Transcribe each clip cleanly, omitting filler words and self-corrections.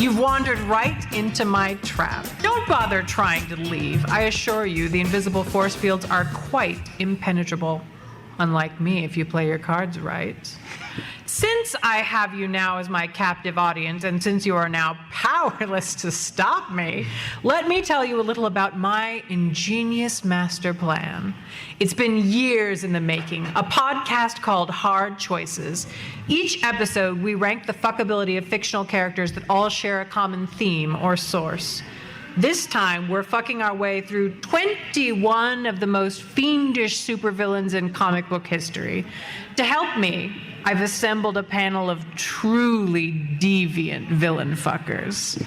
You've wandered right into my trap. Don't bother trying to leave. I assure you, the invisible force fields are quite impenetrable. Unlike me, if you play your cards right. Since I have you now as my captive audience, and since you are now powerless to stop me, let me tell you a little about my ingenious master plan. It's been years in the making, a podcast called Hard Choices. Each episode, we rank the fuckability of fictional characters that all share a common theme or source. This time, we're fucking our way through 21 of the most fiendish supervillains in comic book history. To help me, I've assembled a panel of truly deviant villain fuckers.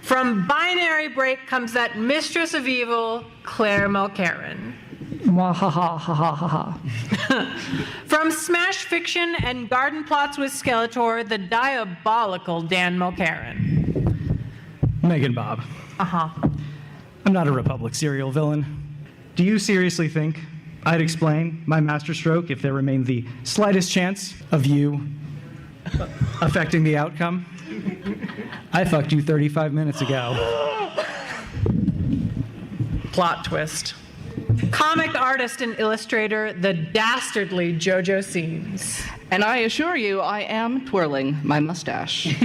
From Binary Break comes that mistress of evil, Claire Mulkerin. From Smash Fiction and Garden Plots with Skeletor, the diabolical Dan Mulkerin. MeganBob. I'm not a Republic serial villain. Do you seriously think I'd explain my masterstroke if there remained the slightest chance of you affecting the outcome? I fucked you 35 minutes ago. Plot twist. Comic artist and illustrator, the dastardly JoJo Seames. And I assure you, I am twirling my mustache.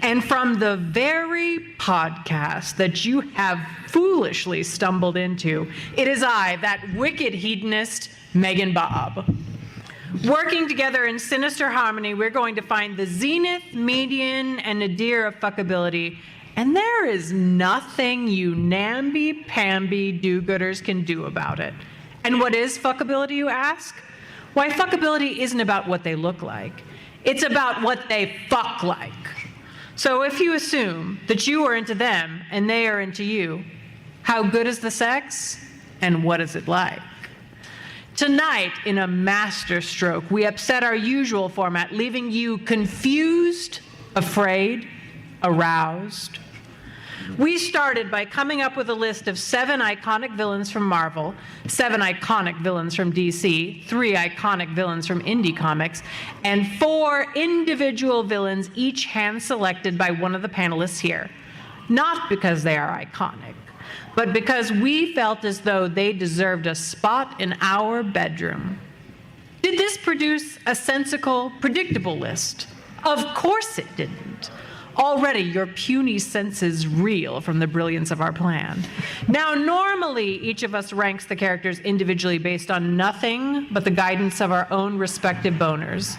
And from the very podcast that you have foolishly stumbled into, it is I, that wicked hedonist, MeganBob. Working together in sinister harmony, we're going to find the zenith, median, and nadir of fuckability. And there is nothing you namby-pamby do-gooders can do about it. And what is fuckability, you ask? Why, fuckability isn't about what they look like. It's about what they fuck like. So if you assume that you are into them and they are into you, how good is the sex and what is it like? Tonight, in a masterstroke, we upset our usual format, leaving you confused, afraid, aroused. We started by coming up with a list of 7 iconic villains from Marvel, 7 iconic villains from DC, 3 iconic villains from indie comics, and 4 individual villains, each hand-selected by one of the panelists here. Not because they are iconic, but because we felt as though they deserved a spot in our bedroom. Did this produce a sensical, predictable list? Of course it didn't. Already, your puny senses reel from the brilliance of our plan. Now, normally, each of us ranks the characters individually based on nothing but the guidance of our own respective boners.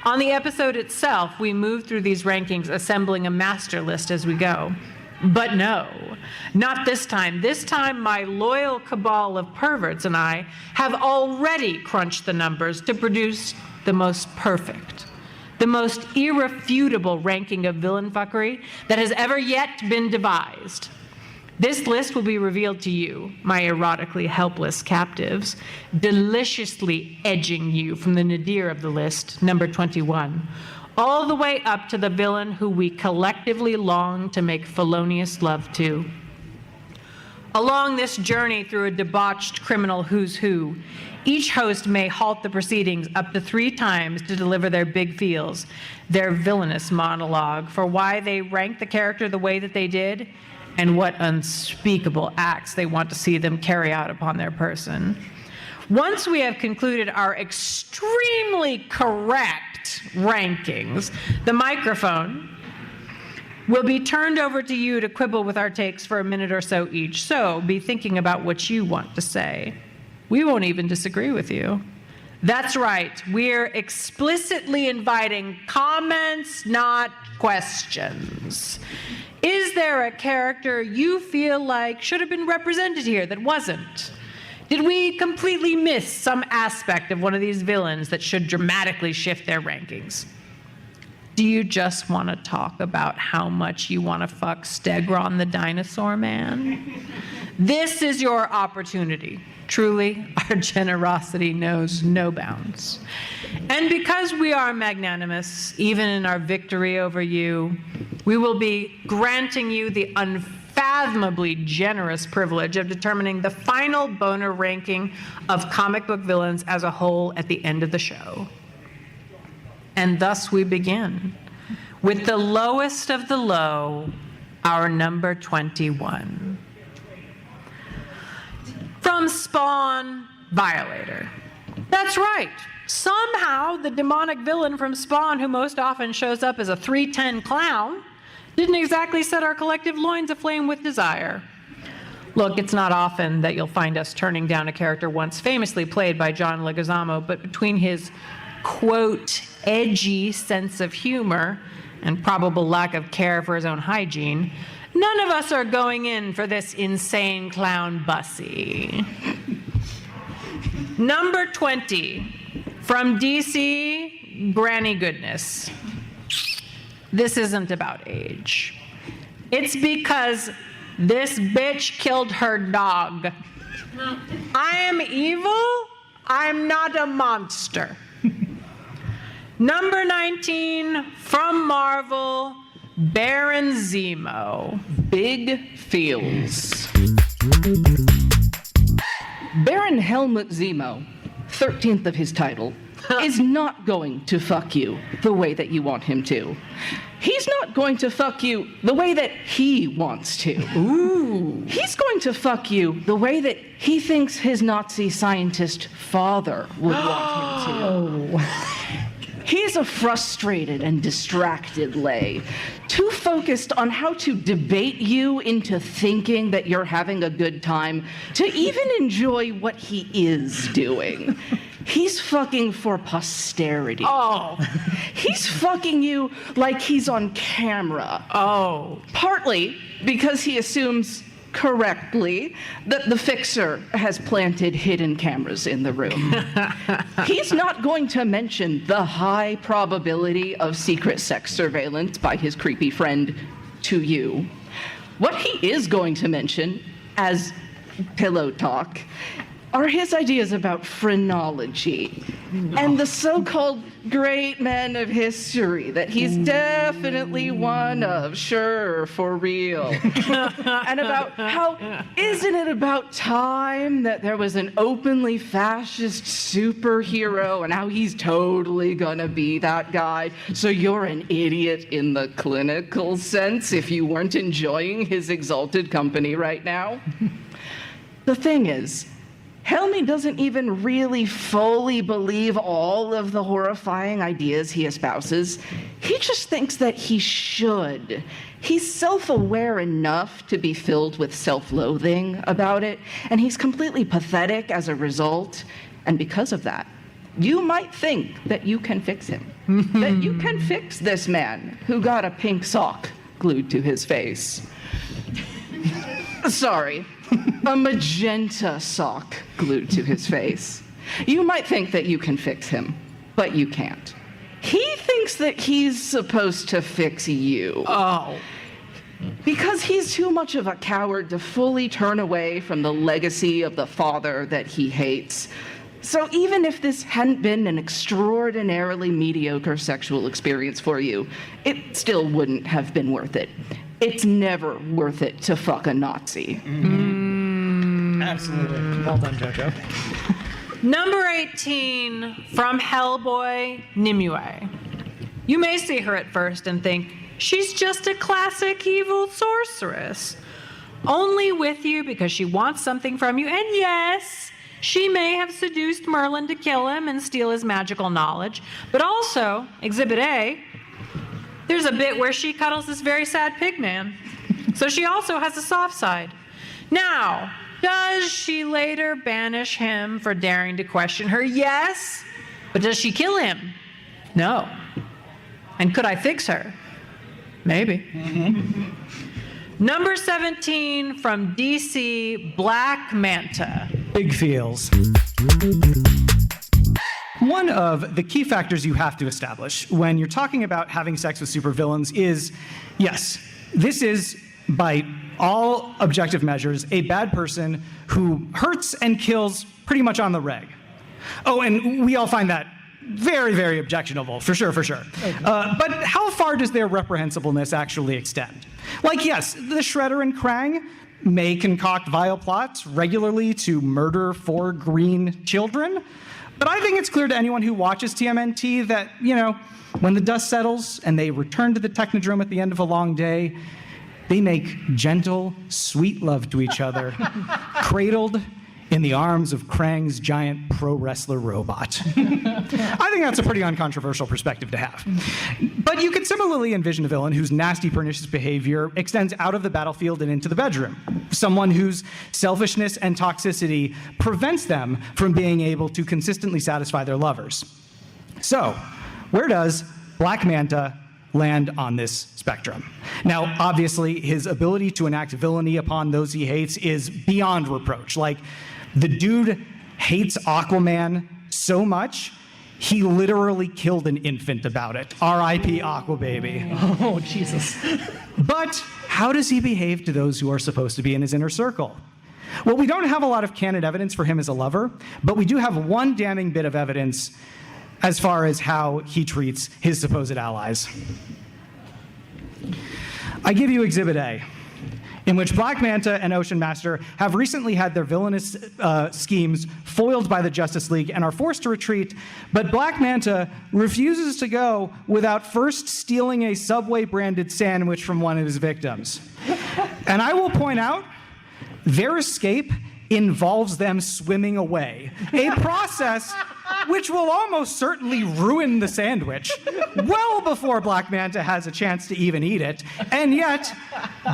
On the episode itself, we move through these rankings, assembling a master list as we go. But no, not this time. This time, my loyal cabal of perverts and I have already crunched the numbers to produce the most perfect, the most irrefutable ranking of villain fuckery that has ever yet been devised. This list will be revealed to you, my erotically helpless captives, deliciously edging you from the nadir of the list, number 21, all the way up to the villain who we collectively long to make felonious love to. Along this journey through a debauched criminal who's who, each host may halt the proceedings up to 3 times to deliver their big feels, their villainous monologue for why they ranked the character the way that they did, and what unspeakable acts they want to see them carry out upon their person. Once we have concluded our extremely correct rankings, the microphone will be turned over to you to quibble with our takes for a minute or so each. So be thinking about what you want to say. We won't even disagree with you. That's right, we're explicitly inviting comments, not questions. Is there a character you feel like should have been represented here that wasn't? Did we completely miss some aspect of one of these villains that should dramatically shift their rankings? Do you just want to talk about how much you want to fuck Stegron the dinosaur man? This is your opportunity. Truly, our generosity knows no bounds. And because we are magnanimous, even in our victory over you, we will be granting you the unfathomably generous privilege of determining the final boner ranking of comic book villains as a whole at the end of the show. And thus we begin With the lowest of the low, our number 21. From Spawn, Violator. That's right. Somehow, the demonic villain from Spawn, who most often shows up as a 310 clown, didn't exactly set our collective loins aflame with desire. Look, it's not often that you'll find us turning down a character once famously played by John Leguizamo, but between his, quote, edgy sense of humor and probable lack of care for his own hygiene, none of us are going in for this insane clown bussy. Number 20, from DC, Granny Goodness. This isn't about age. It's because this bitch killed her dog. I am evil. I'm not a monster. Number 19, from Marvel, Baron Zemo. Big feels. Baron Helmut Zemo, 13th of his title, is not going to fuck you the way that you want him to. He's not going to fuck you the way that he wants to. Ooh. He's going to fuck you the way that he thinks his Nazi scientist father would want him to. He's a frustrated and distracted lay, too focused on how to debate you into thinking that you're having a good time to even enjoy what he is doing. He's fucking for posterity. Oh. He's fucking you like he's on camera. Oh. Partly because he assumes correctly that the fixer has planted hidden cameras in the room. He's not going to mention the high probability of secret sex surveillance by his creepy friend to you. What he is going to mention, as pillow talk, are his ideas about phrenology and the so-called great men of history that he's definitely one of, sure, for real. And about how, isn't it about time that there was an openly fascist superhero and how he's totally gonna be that guy, so you're an idiot in the clinical sense if you weren't enjoying his exalted company right now? The thing is, Helmy doesn't even really fully believe all of the horrifying ideas he espouses. He just thinks that he should. He's self-aware enough to be filled with self-loathing about it, and he's completely pathetic as a result. And because of that, you might think that you can fix him. That you can fix this man who got a pink sock glued to his face. Sorry. A magenta sock glued to his face. You might think that you can fix him, but you can't. He thinks that he's supposed to fix you. Oh. Because he's too much of a coward to fully turn away from the legacy of the father that he hates. So even if this hadn't been an extraordinarily mediocre sexual experience for you, it still wouldn't have been worth it. It's never worth it to fuck a Nazi. Absolutely. Well done, JoJo. Number 18, from Hellboy, Nimue. You may see her at first and think, she's just a classic evil sorceress. Only with you because she wants something from you, and yes, she may have seduced Merlin to kill him and steal his magical knowledge, but also, Exhibit A, there's a bit where she cuddles this very sad pig man. So she also has a soft side. Now, does she later banish him for daring to question her? Yes. But does she kill him? No. And could I fix her? Maybe. Number 17, from DC, Black Manta. Big feels. One of the key factors you have to establish when you're talking about having sex with supervillains is, yes, this is, by all objective measures, a bad person who hurts and kills pretty much on the reg. Oh, and we all find that very, very objectionable, for sure, for sure. Okay. But how far does their reprehensibleness actually extend? Like, yes, the Shredder and Krang may concoct vile plots regularly to murder 4 green children, But I think it's clear to anyone who watches TMNT that, when the dust settles and they return to the Technodrome at the end of a long day, they make gentle, sweet love to each other, cradled in the arms of Krang's giant pro wrestler robot. I think that's a pretty uncontroversial perspective to have. But you could similarly envision a villain whose nasty, pernicious behavior extends out of the battlefield and into the bedroom. Someone whose selfishness and toxicity prevents them from being able to consistently satisfy their lovers. So, where does Black Manta land on this spectrum? Now, obviously, his ability to enact villainy upon those he hates is beyond reproach. Like, the dude hates Aquaman so much, he literally killed an infant about it. R.I.P. Aquababy. Oh, Jesus. But how does he behave to those who are supposed to be in his inner circle? Well, we don't have a lot of canon evidence for him as a lover, but we do have one damning bit of evidence as far as how he treats his supposed allies. I give you Exhibit A, in which Black Manta and Ocean Master have recently had their villainous schemes foiled by the Justice League and are forced to retreat, but Black Manta refuses to go without first stealing a Subway-branded sandwich from one of his victims. And I will point out, their escape involves them swimming away, a process which will almost certainly ruin the sandwich well before Black Manta has a chance to even eat it. And yet,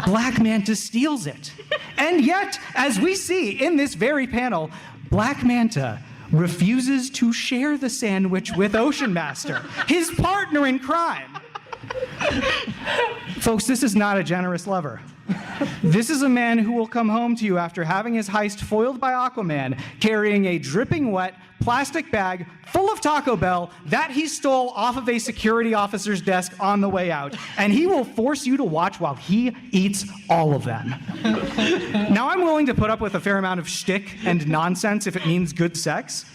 Black Manta steals it. And yet, as we see in this very panel, Black Manta refuses to share the sandwich with Ocean Master, his partner in crime. Folks, this is not a generous lover. This is a man who will come home to you after having his heist foiled by Aquaman, carrying a dripping wet plastic bag full of Taco Bell that he stole off of a security officer's desk on the way out, and he will force you to watch while he eats all of them. Now, I'm willing to put up with a fair amount of shtick and nonsense if it means good sex,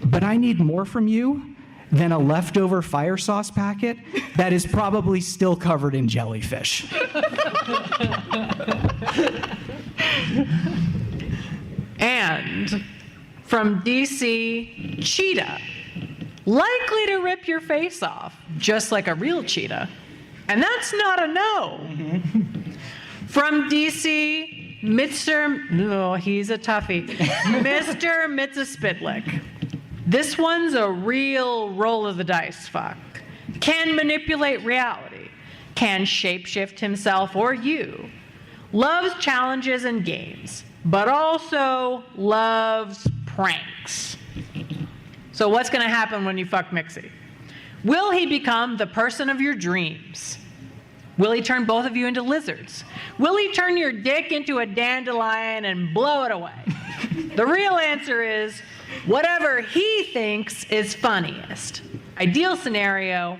but I need more from you than a leftover fire sauce packet that is probably still covered in jellyfish. And from DC, cheetah. Likely to rip your face off, just like a real cheetah. And that's not a no. From DC, he's a toughie. Mr. Mitaspitlick. This one's a real roll of the dice fuck. Can manipulate reality. Can shapeshift himself or you. Loves challenges and games, but also loves pranks. So what's going to happen when you fuck Mixie? Will he become the person of your dreams? Will he turn both of you into lizards? Will he turn your dick into a dandelion and blow it away? The real answer is whatever he thinks is funniest. Ideal scenario,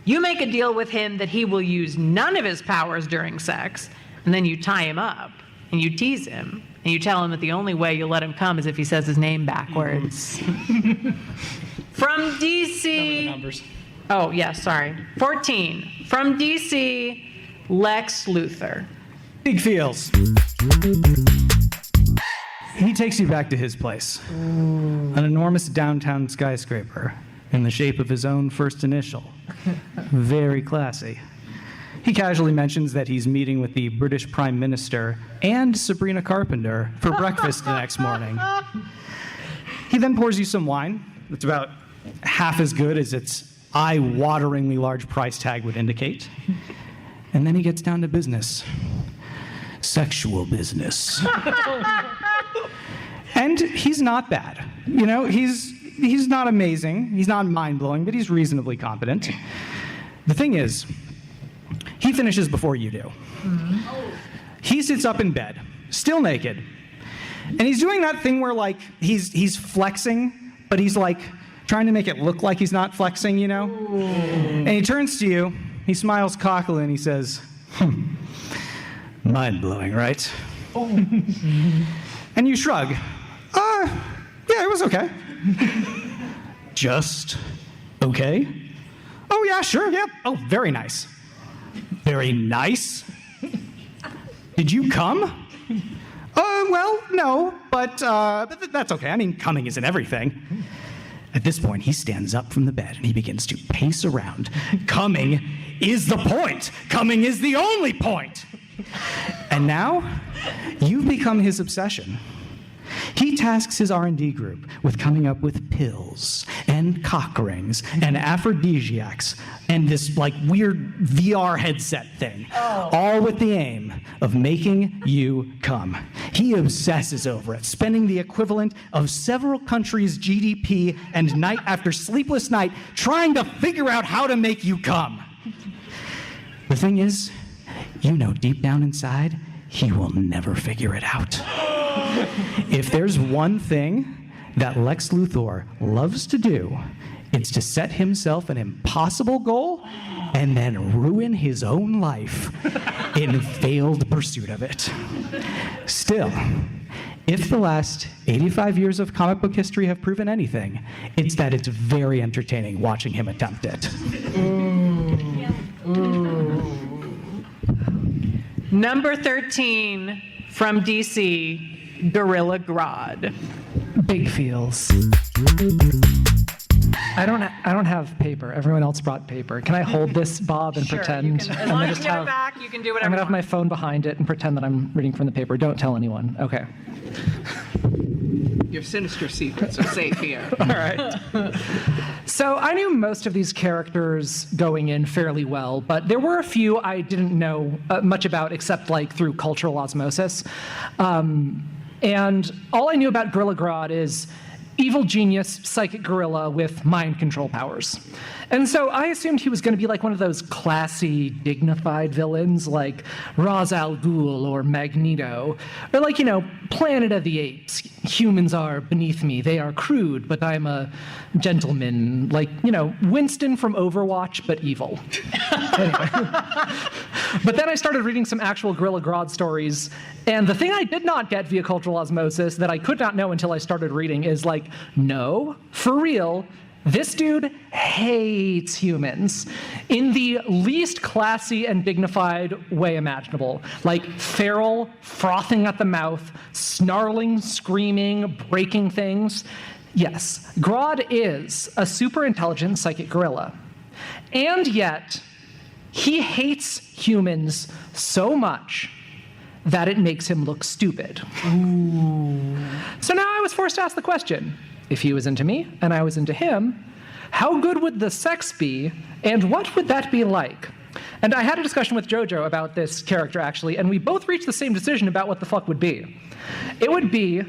you make a deal with him that he will use none of his powers during sex, and then you tie him up, and you tease him, and you tell him that the only way you'll let him come is if he says his name backwards. From DC... Numbers. Oh, yeah, sorry. 14. From DC, Lex Luthor. Big feels. He takes you back to his place. An enormous downtown skyscraper in the shape of his own first initial. Very classy. He casually mentions that he's meeting with the British Prime Minister and Sabrina Carpenter for breakfast the next morning. He then pours you some wine that's about half as good as its eye-wateringly large price tag would indicate. And then he gets down to business. Sexual business. And he's not bad. You know, he's not amazing, he's not mind-blowing, but he's reasonably competent. The thing is, he finishes before you do. He sits up in bed, still naked, and he's doing that thing where, like, he's flexing, but he's, like, trying to make it look like he's not flexing, you know? And he turns to you, he smiles cockily, and he says, mind-blowing, right? And you shrug. Yeah, it was okay. Just okay? Oh, yeah, sure, yeah. Oh, very nice. Very nice? Did you come? Well, no, but that's okay. I mean, coming isn't everything. At this point, he stands up from the bed and he begins to pace around. Coming is the point. Coming is the only point. And now, you've become his obsession. He tasks his R&D group with coming up with pills and cock rings and aphrodisiacs and this weird VR headset thing, all with the aim of making you come. He obsesses over it, spending the equivalent of several countries' GDP and night after sleepless night trying to figure out how to make you come. The thing is, deep down inside, he will never figure it out. If there's one thing that Lex Luthor loves to do, it's to set himself an impossible goal and then ruin his own life in failed pursuit of it. Still, if the last 85 years of comic book history have proven anything, it's that it's very entertaining watching him attempt it. Number 13 from DC, Gorilla Grodd. Big feels. I don't have paper. Everyone else brought paper. Can I hold this, Bob, and pretend? As long as you get it back, you can do whatever I'm you gonna have my phone behind it and pretend that I'm reading from the paper. Don't tell anyone. Okay. Your sinister secrets are safe here. All right. So I knew most of these characters going in fairly well, but there were a few I didn't know much about except through cultural osmosis. And all I knew about Gorilla Grodd is evil genius, psychic gorilla with mind control powers. And so I assumed he was going to be one of those classy, dignified villains like Ra's al Ghul or Magneto. Or Planet of the Apes. Humans are beneath me. They are crude, but I'm a gentleman. Winston from Overwatch, but evil. Anyway. But then I started reading some actual Gorilla Grodd stories, and the thing I did not get via cultural osmosis that I could not know until I started reading is no, for real, this dude hates humans in the least classy and dignified way imaginable. Feral, frothing at the mouth, snarling, screaming, breaking things. Yes, Grodd is a super intelligent psychic gorilla. And yet, he hates humans so much that it makes him look stupid. Ooh. So now I was forced to ask the question, if he was into me and I was into him, how good would the sex be and what would that be like? And I had a discussion with JoJo about this character actually, and we both reached the same decision about what the fuck would be. It would be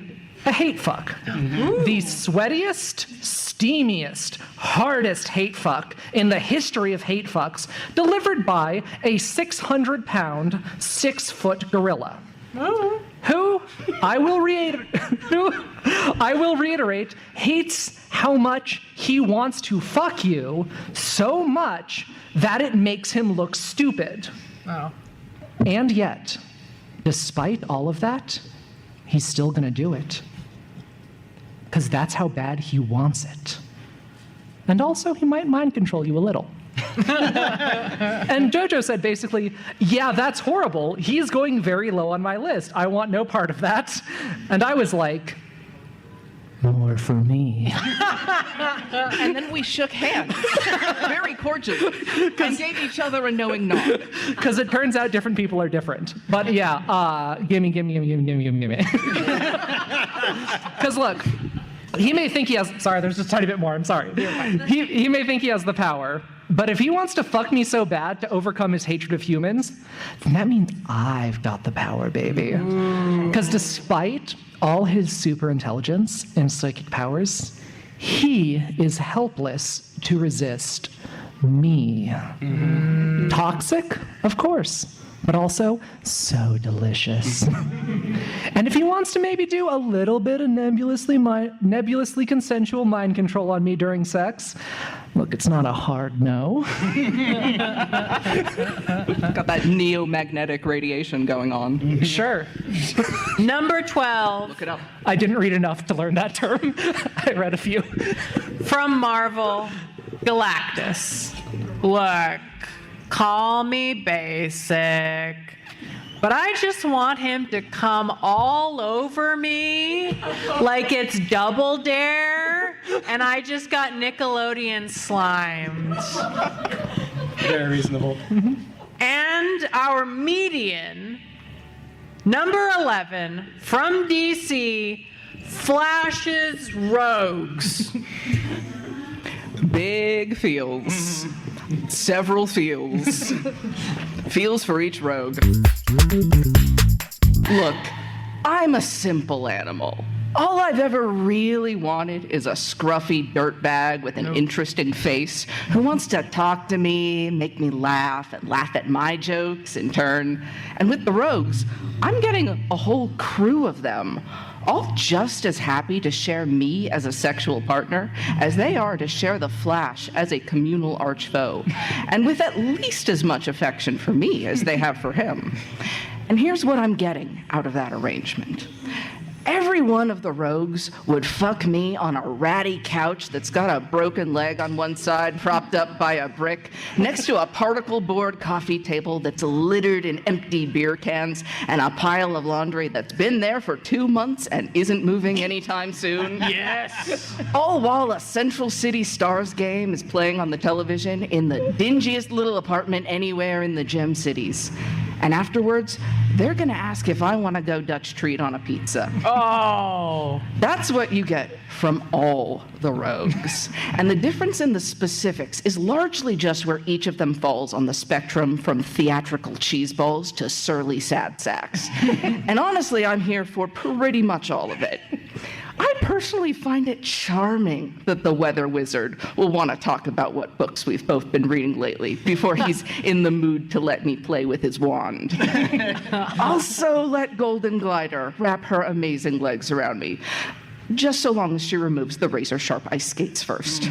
a hate fuck. Ooh. The sweatiest, steamiest, hardest hate fuck in the history of hate fucks, delivered by a 600-pound, 6-foot gorilla. Oh. Who, I will reiterate, hates how much he wants to fuck you so much that it makes him look stupid. Oh. And yet, despite all of that, he's still gonna do it. Because that's how bad he wants it. And also, he might mind control you a little. And JoJo said basically, yeah, that's horrible. He's going very low on my list. I want no part of that. And I was like, more for me. And then we shook hands, very cordially, and gave each other a knowing nod. Because it turns out different people are different. But yeah, gimme. Because look, he may think he has, sorry, there's just a tiny bit more, I'm sorry. He may think he has the power, but if he wants to fuck me so bad to overcome his hatred of humans, then that means I've got the power, baby. Because despite all his super intelligence and psychic powers, he is helpless to resist me. Toxic, of course, but also so delicious. And if he wants to maybe do a little bit of nebulously consensual mind control on me during sex, look, it's not a hard no. Got that neo-magnetic radiation going on. Sure. Number 12. Look it up. I didn't read enough to learn that term. I read a few. From Marvel, Galactus. Look, call me basic, but I just want him to come all over me like it's Double Dare, and I just got Nickelodeon slimed. Very reasonable. And our median, number 11, from DC, Flash's Rogues. Big feels. Several feels. Feels for each rogue. Look, I'm a simple animal. All I've ever really wanted is a scruffy dirtbag with an interesting face who wants to talk to me, make me laugh, and laugh at my jokes in turn. And with the rogues, I'm getting a whole crew of them, all just as happy to share me as a sexual partner as they are to share the Flash as a communal arch-foe, and with at least as much affection for me as they have for him. And here's what I'm getting out of that arrangement. Every one of the rogues would fuck me on a ratty couch that's got a broken leg on one side, propped up by a brick, next to a particle board coffee table that's littered in empty beer cans, and a pile of laundry that's been there for 2 months and isn't moving anytime soon. Yes! All while a Central City Stars game is playing on the television in the dingiest little apartment anywhere in the Gem Cities. And afterwards, they're gonna ask if I wanna go Dutch treat on a pizza. Oh. That's what you get from all the rogues. And the difference in the specifics is largely just where each of them falls on the spectrum from theatrical cheeseballs to surly sad sacks. And honestly, I'm here for pretty much all of it. I personally find it charming that the weather wizard will want to talk about what books we've both been reading lately before he's in the mood to let me play with his wand. Also, let Golden Glider wrap her amazing legs around me, just so long as she removes the razor-sharp ice skates first.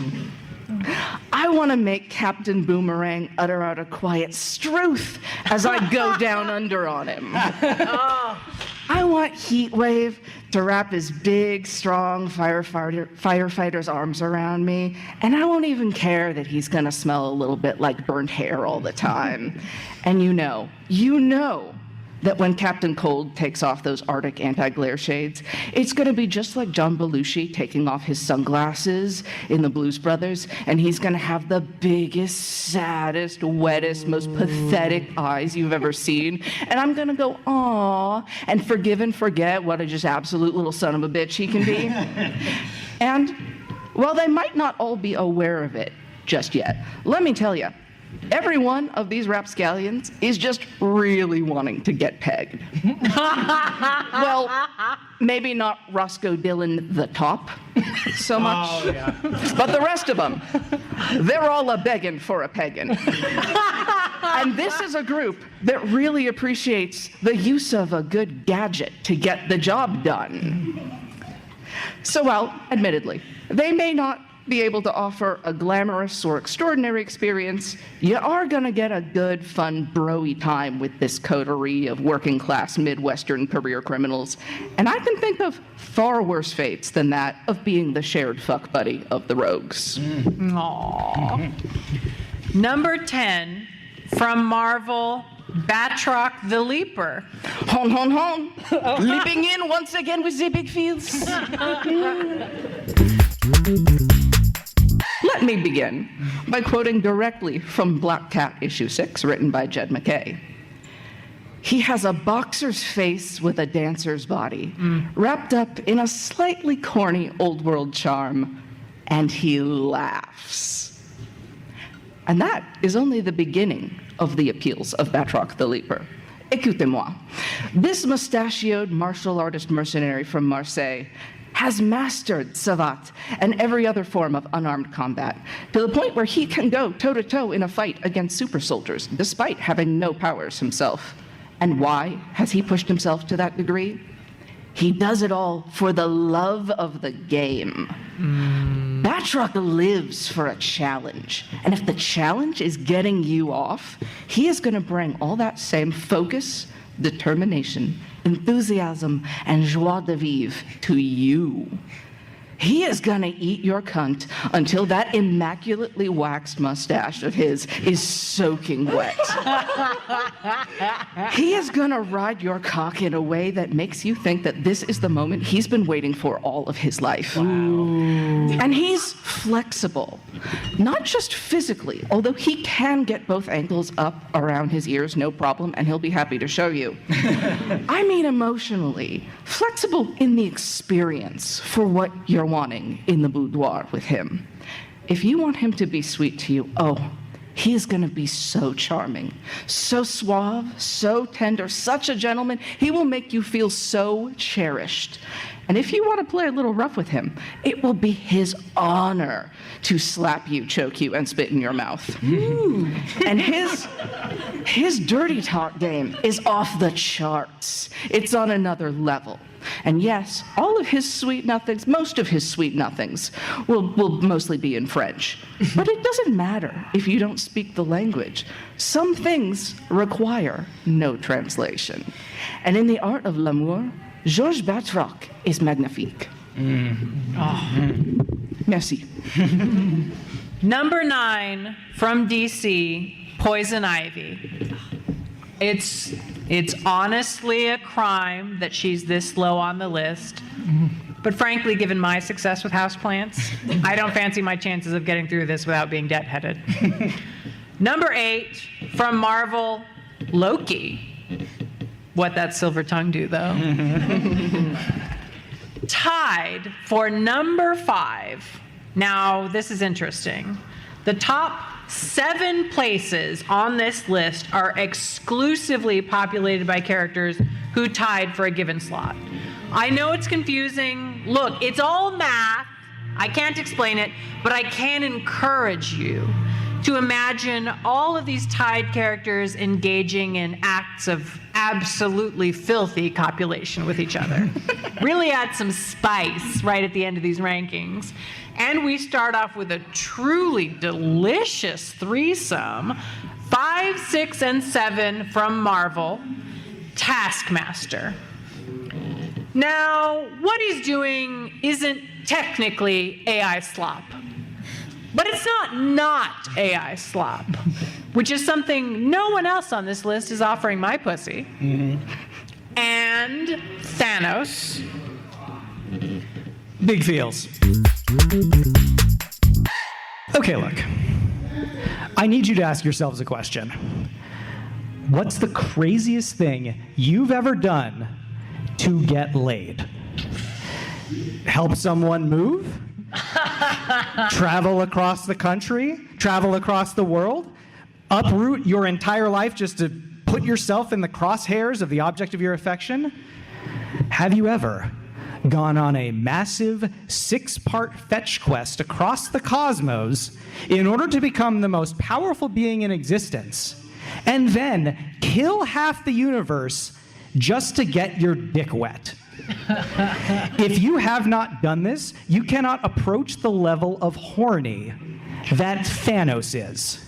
I want to make Captain Boomerang utter out a quiet struth as I go down under on him. I want Heatwave to wrap his big, strong firefighter's arms around me, and I won't even care that he's gonna smell a little bit like burnt hair all the time. And you know that when Captain Cold takes off those Arctic anti-glare shades, it's gonna be just like John Belushi taking off his sunglasses in the Blues Brothers, and he's gonna have the biggest, saddest, wettest, most pathetic eyes you've ever seen. And I'm gonna go, aw, and forgive and forget what a just absolute little son of a bitch he can be. And while they might not all be aware of it just yet, let me tell you, every one of these rapscallions is just really wanting to get pegged. Well, maybe not Roscoe Dillon the top so much, but the rest of them, they're all a-begging for a pegging. And this is a group that really appreciates the use of a good gadget to get the job done. So, well, admittedly, they may not be able to offer a glamorous or extraordinary experience, you are gonna get a good, fun, bro-y time with this coterie of working-class Midwestern career criminals. And I can think of far worse fates than that of being the shared fuck buddy of the rogues. Aww. Number 10, from Marvel, Batroc the Leaper. Hon, hon, hon. Leaping in once again with the big feels. Let me begin by quoting directly from Black Cat issue 6, written by Jed MacKay. He has a boxer's face with a dancer's body, wrapped up in a slightly corny old world charm, and he laughs. And that is only the beginning of the appeals of Batroc the Leaper. Écoutez-moi. This mustachioed martial artist mercenary from Marseille has mastered savate and every other form of unarmed combat, to the point where he can go toe-to-toe in a fight against super soldiers, despite having no powers himself. And why has he pushed himself to that degree? He does it all for the love of the game. Batroc lives for a challenge, and if the challenge is getting you off, he is going to bring all that same focus, determination, enthusiasm, and joie de vivre to you. he is gonna eat your cunt until that immaculately waxed mustache of his is soaking wet. He is gonna ride your cock in a way that makes you think that this is the moment he's been waiting for all of his life. And he's flexible, not just physically, although he can get both ankles up around his ears, no problem, and he'll be happy to show you. I mean emotionally, flexible in the experience for what you're wanting in the boudoir with him. If you want him to be sweet to you, he is gonna be so charming, so suave, so tender, such a gentleman. He will make you feel so cherished. And if you want to play a little rough with him, it will be his honor to slap you, choke you, and spit in your mouth. And his dirty talk game is off the charts. It's on another level. And yes, all of his sweet nothings, most of his sweet nothings, will mostly be in French. But it doesn't matter if you don't speak the language. Some things require no translation. And in the art of l'amour, Georges Batroc is magnifique. Merci. Number 9 from DC, Poison Ivy. It's honestly a crime that she's this low on the list. But frankly, given my success with houseplants, I don't fancy my chances of getting through this without being debt-headed. Number 8 from Marvel, Loki. What that silver tongue do, though. Tied for number 5. Now, this is interesting. The top 7 places on this list are exclusively populated by characters who tied for a given slot. I know it's confusing. Look, it's all math. I can't explain it, but I can encourage you to imagine all of these tied characters engaging in acts of absolutely filthy copulation with each other. Really add some spice right at the end of these rankings. And we start off with a truly delicious threesome, 5, 6, and 7 from Marvel, Taskmaster. Now, what he's doing isn't technically AI slop. But it's not AI slop, which is something no one else on this list is offering my pussy. And Thanos. Big feels. Okay, look. I need you to ask yourselves a question. What's the craziest thing you've ever done to get laid? Help someone move? Travel across the country? Travel across the world? Uproot your entire life just to put yourself in the crosshairs of the object of your affection? Have you ever gone on a massive 6-part fetch quest across the cosmos in order to become the most powerful being in existence, and then kill half the universe just to get your dick wet? If you have not done this, you cannot approach the level of horny that Thanos is.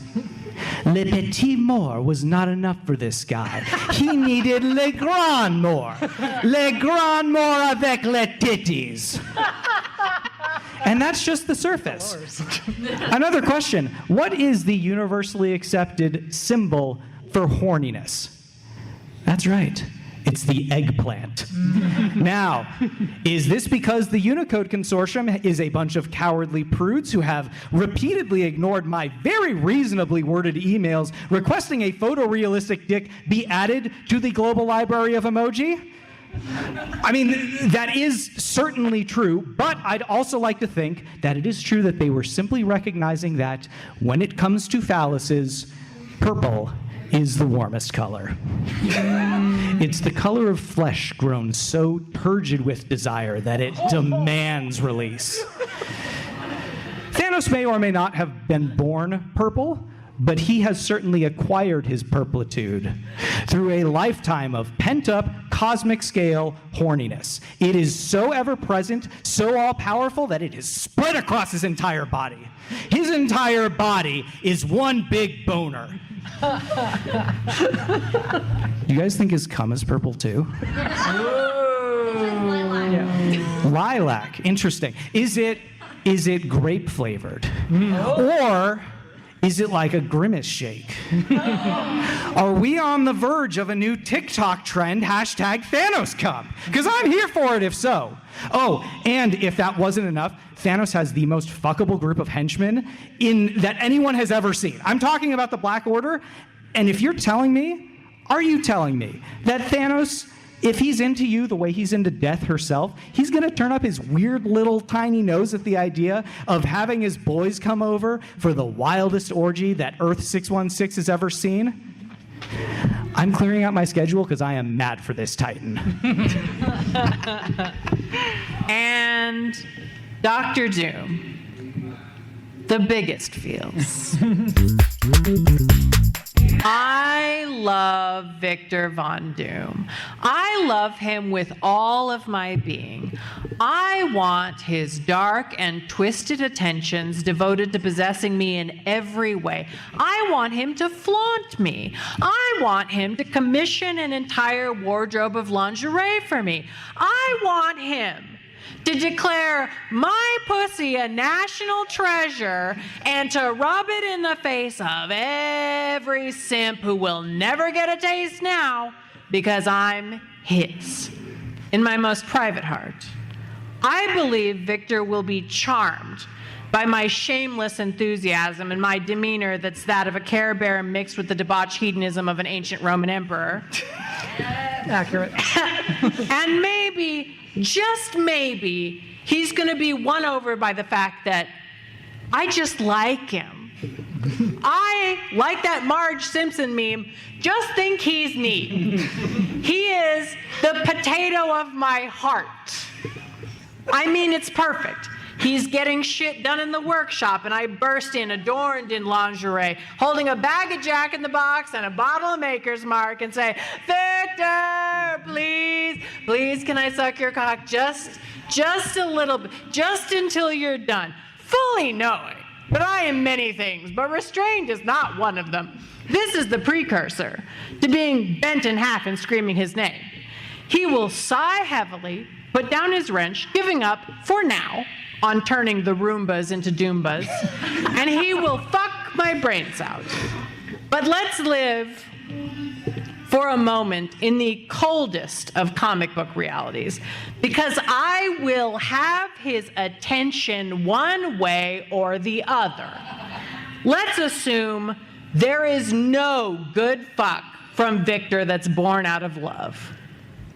Le petit mort was not enough for this guy. He needed le grand mort. Le grand mort avec les titties. And that's just the surface. Another question. What is the universally accepted symbol for horniness? That's right. It's the eggplant. Now, is this because the Unicode Consortium is a bunch of cowardly prudes who have repeatedly ignored my very reasonably worded emails requesting a photorealistic dick be added to the global library of emoji? I mean, that is certainly true, but I'd also like to think that it is true that they were simply recognizing that when it comes to phalluses, purple is the warmest color. It's the color of flesh grown so turgid with desire that it demands release. Thanos may or may not have been born purple, but he has certainly acquired his purplitude through a lifetime of pent-up, cosmic-scale horniness. It is so ever-present, so all-powerful, that it is spread across his entire body. His entire body is one big boner. You guys think his cum is purple too? Yeah. Lilac, interesting. Is it grape flavored? Or is it like a grimace shake? Are we on the verge of a new TikTok trend, hashtag Thanos Cup? Because I'm here for it if so. Oh, and if that wasn't enough, Thanos has the most fuckable group of henchmen that anyone has ever seen. I'm talking about the Black Order, and if you're telling me, are you telling me that Thanos, if he's into you the way he's into death herself, he's gonna turn up his weird little tiny nose at the idea of having his boys come over for the wildest orgy that Earth 616 has ever seen? I'm clearing out my schedule because I am mad for this Titan. And Dr. Doom, the biggest feels. I love Victor Von Doom. I love him with all of my being. I want his dark and twisted attentions devoted to possessing me in every way. I want him to flaunt me. I want him to commission an entire wardrobe of lingerie for me. I want him to declare my pussy a national treasure and to rub it in the face of every simp who will never get a taste now because I'm his. In my most private heart, I believe Victor will be charmed by my shameless enthusiasm and my demeanor that's that of a Care Bear mixed with the debauched hedonism of an ancient Roman emperor. Accurate. And maybe, just maybe, he's going to be won over by the fact that I just like him. I, like that Marge Simpson meme, just think he's neat. He is the potato of my heart. I mean, it's perfect. He's getting shit done in the workshop, and I burst in, adorned in lingerie, holding a bag of Jack in the Box and a bottle of Maker's Mark, and say, Victor, please, please, can I suck your cock just a little bit, just until you're done, fully knowing that I am many things, but restrained is not one of them. This is the precursor to being bent in half and screaming his name. He will sigh heavily, put down his wrench, giving up, for now, on turning the Roombas into Doombas, and he will fuck my brains out. But let's live for a moment in the coldest of comic book realities, because I will have his attention one way or the other. Let's assume there is no good fuck from Victor that's born out of love.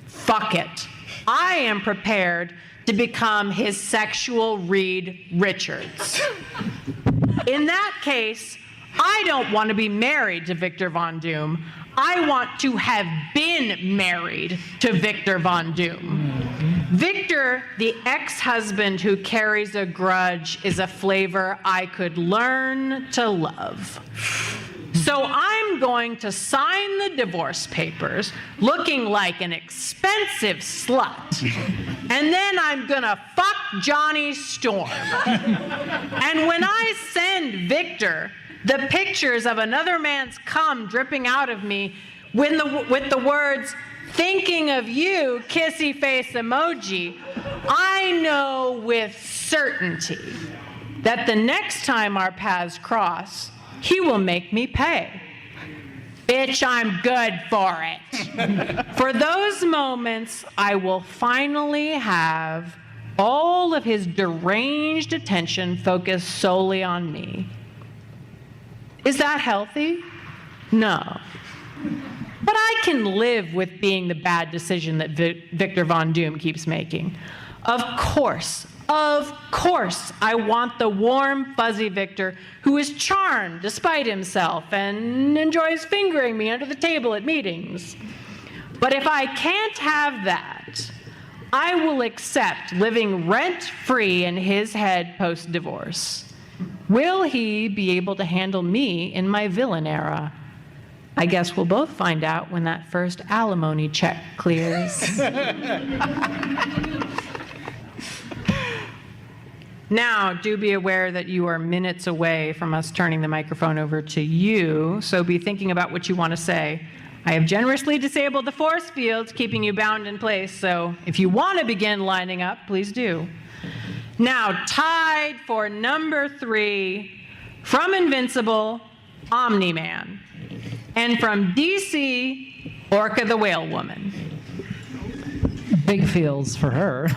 Fuck it. I am prepared to become his sexual Reed Richards. In that case, I don't want to be married to Victor Von Doom. I want to have been married to Victor Von Doom. Victor, the ex-husband who carries a grudge, is a flavor I could learn to love. So I'm going to sign the divorce papers looking like an expensive slut. And then I'm gonna fuck Johnny Storm. And when I send Victor the pictures of another man's cum dripping out of me with the words, thinking of you, kissy face emoji, I know with certainty that the next time our paths cross, he will make me pay. Bitch, I'm good for it. For those moments, I will finally have all of his deranged attention focused solely on me. Is that healthy? No. But I can live with being the bad decision that Victor Von Doom keeps making. Of course, I want the warm, fuzzy Victor who is charmed despite himself and enjoys fingering me under the table at meetings. But if I can't have that, I will accept living rent-free in his head post-divorce. Will he be able to handle me in my villain era? I guess we'll both find out when that first alimony check clears. Now, do be aware that you are minutes away from us turning the microphone over to you, so be thinking about what you want to say. I have generously disabled the force field, keeping you bound in place, so if you want to begin lining up, please do. Now, tied for number 3, from Invincible, Omni-Man. And from DC, Orca the Whale Woman. Big feels for her.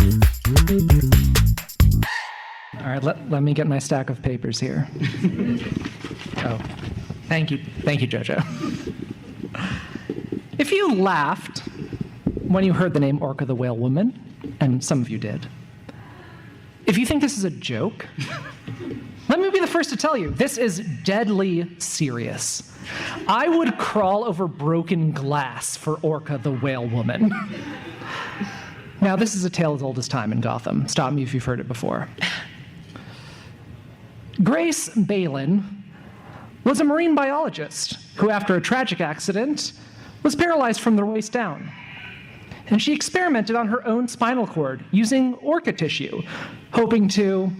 All right, let me get my stack of papers here. Oh, thank you, JoJo. If you laughed when you heard the name Orca the Whale Woman, and some of you did, if you think this is a joke, let me be the first to tell you, this is deadly serious. I would crawl over broken glass for Orca the Whale Woman. Now, this is a tale as old as time in Gotham. Stop me if you've heard it before. Grace Balin was a marine biologist who, after a tragic accident, was paralyzed from the waist down. And she experimented on her own spinal cord using orca tissue, hoping to,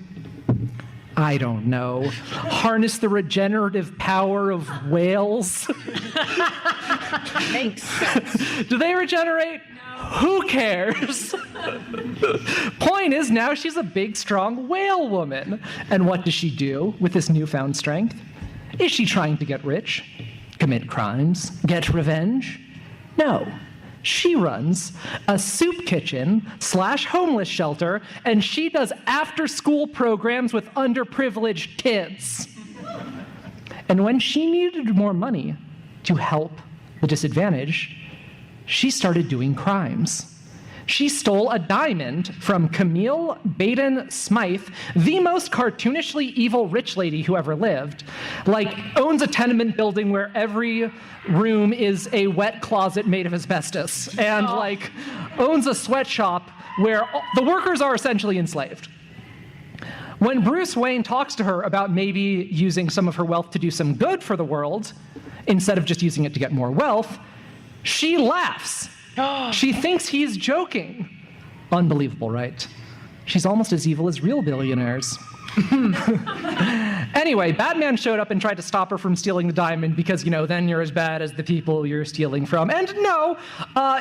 I don't know, harness the regenerative power of whales. Makes sense. Do they regenerate? No. Who cares? Point is, now she's a big, strong whale woman. And what does she do with this newfound strength? Is she trying to get rich? Commit crimes? Get revenge? No. She runs a soup kitchen / homeless shelter, and she does after-school programs with underprivileged kids. And when she needed more money to help the disadvantaged, she started doing crimes. She stole a diamond from Camille Baden Smythe, the most cartoonishly evil rich lady who ever lived. Like, owns a tenement building where every room is a wet closet made of asbestos, and like owns a sweatshop where the workers are essentially enslaved. When Bruce Wayne talks to her about maybe using some of her wealth to do some good for the world, instead of just using it to get more wealth, she laughs. She thinks he's joking. Unbelievable, right? She's almost as evil as real billionaires. Anyway, Batman showed up and tried to stop her from stealing the diamond because, then you're as bad as the people you're stealing from. And no,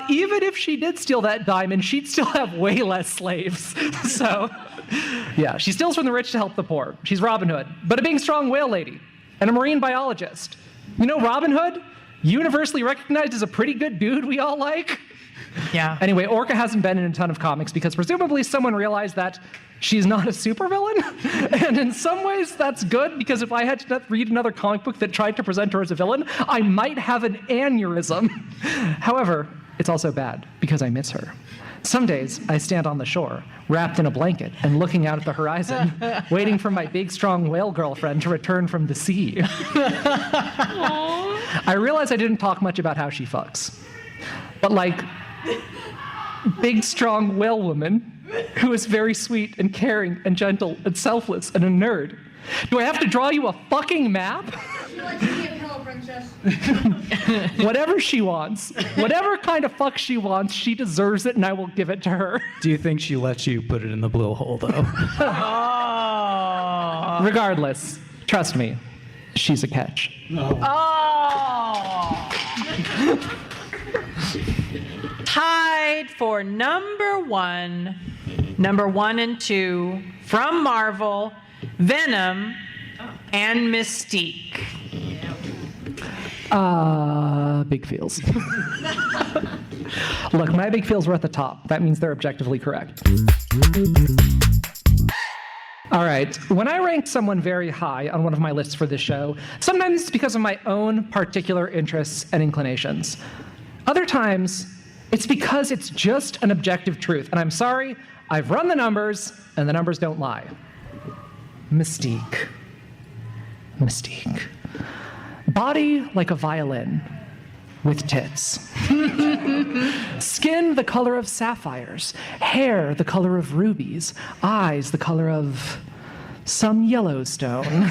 even if she did steal that diamond, she'd still have way less slaves. So, yeah, she steals from the rich to help the poor. She's Robin Hood, but a big, strong whale lady and a marine biologist. Robin Hood, universally recognized as a pretty good dude we all like. Yeah. Anyway, Orca hasn't been in a ton of comics because presumably someone realized that she's not a supervillain. And in some ways, that's good, because if I had to read another comic book that tried to present her as a villain, I might have an aneurysm. However, it's also bad because I miss her. Some days, I stand on the shore, wrapped in a blanket and looking out at the horizon, waiting for my big, strong whale girlfriend to return from the sea. I realize I didn't talk much about how she fucks. But big, strong whale woman who is very sweet and caring and gentle and selfless and a nerd. Do I have to draw you a fucking map? She likes to be a pillow princess. Whatever she wants, whatever kind of fuck she wants, she deserves it, and I will give it to her. Do you think she lets you put it in the blowhole, though? Regardless, trust me, she's a catch. Tied for number 1 and 2 from Marvel, Venom and Mystique. Big feels. Look, my big feels were at the top. That means they're objectively correct. All right, when I ranked someone very high on one of my lists for this show, sometimes it's because of my own particular interests and inclinations. Other times, it's because it's just an objective truth. And I'm sorry, I've run the numbers, and the numbers don't lie. Mystique. Body like a violin with tits. Skin the color of sapphires. Hair the color of rubies. Eyes the color of some Yellowstone.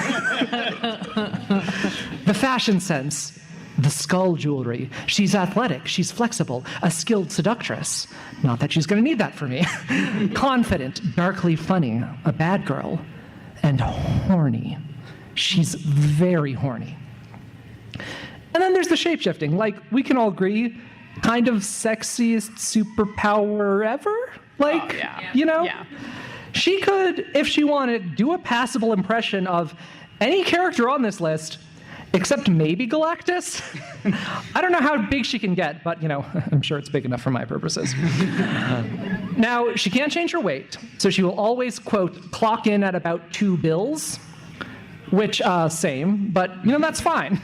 The fashion sense. The skull jewelry. She's athletic, she's flexible, a skilled seductress. Not that she's gonna need that for me. Confident, darkly funny, a bad girl, and horny. She's very horny. And then there's the shapeshifting. Like, we can all agree, kind of sexiest superpower ever? Like, you know? Yeah. She could, if she wanted, do a passable impression of any character on this list, except maybe Galactus. I don't know how big she can get, but, you know, I'm sure it's big enough for my purposes. Now, she can't change her weight, so she will always, quote, clock in at about 2 bills, which, same, but, you know, that's fine.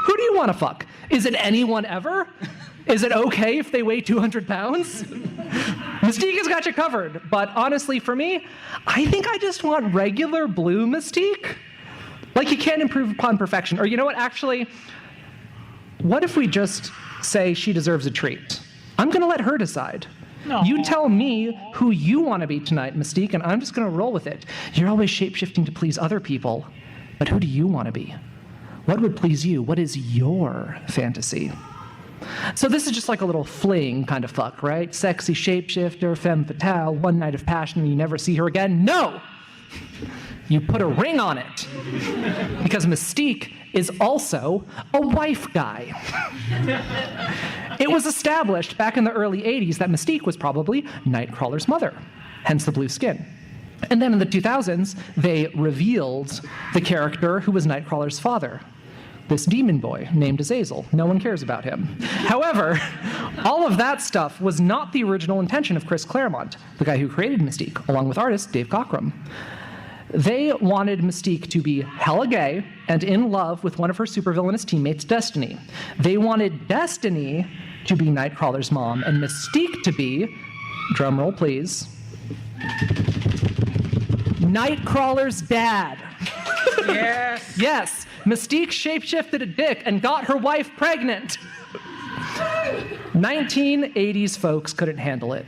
Who do you want to fuck? Is it anyone ever? Is it okay if they weigh 200 pounds? Mystique has got you covered, but honestly, for me, I think I just want regular blue Mystique. Like, you can't improve upon perfection. Or you know what, actually, what if we just say she deserves a treat? I'm gonna let her decide. No. You tell me who you want to be tonight, Mystique, and I'm just gonna roll with it. You're always shape-shifting to please other people, but who do you want to be? What would please you? What is your fantasy? So this is just like a little fling kind of fuck, right? Sexy shapeshifter, femme fatale, one night of passion and you never see her again. No! You put a ring on it. Because Mystique is also a wife guy. It was established back in the early 80s that Mystique was probably Nightcrawler's mother, hence the blue skin. And then in the 2000s, they revealed the character who was Nightcrawler's father, this demon boy named Azazel. No one cares about him. However, all of that stuff was not the original intention of Chris Claremont, the guy who created Mystique, along with artist Dave Cockrum. They wanted Mystique to be hella gay and in love with one of her supervillainous teammates, Destiny. They wanted Destiny to be Nightcrawler's mom and Mystique to be, drumroll please, Nightcrawler's dad. Yes. Yes, Mystique shapeshifted a dick and got her wife pregnant. 1980s folks couldn't handle it,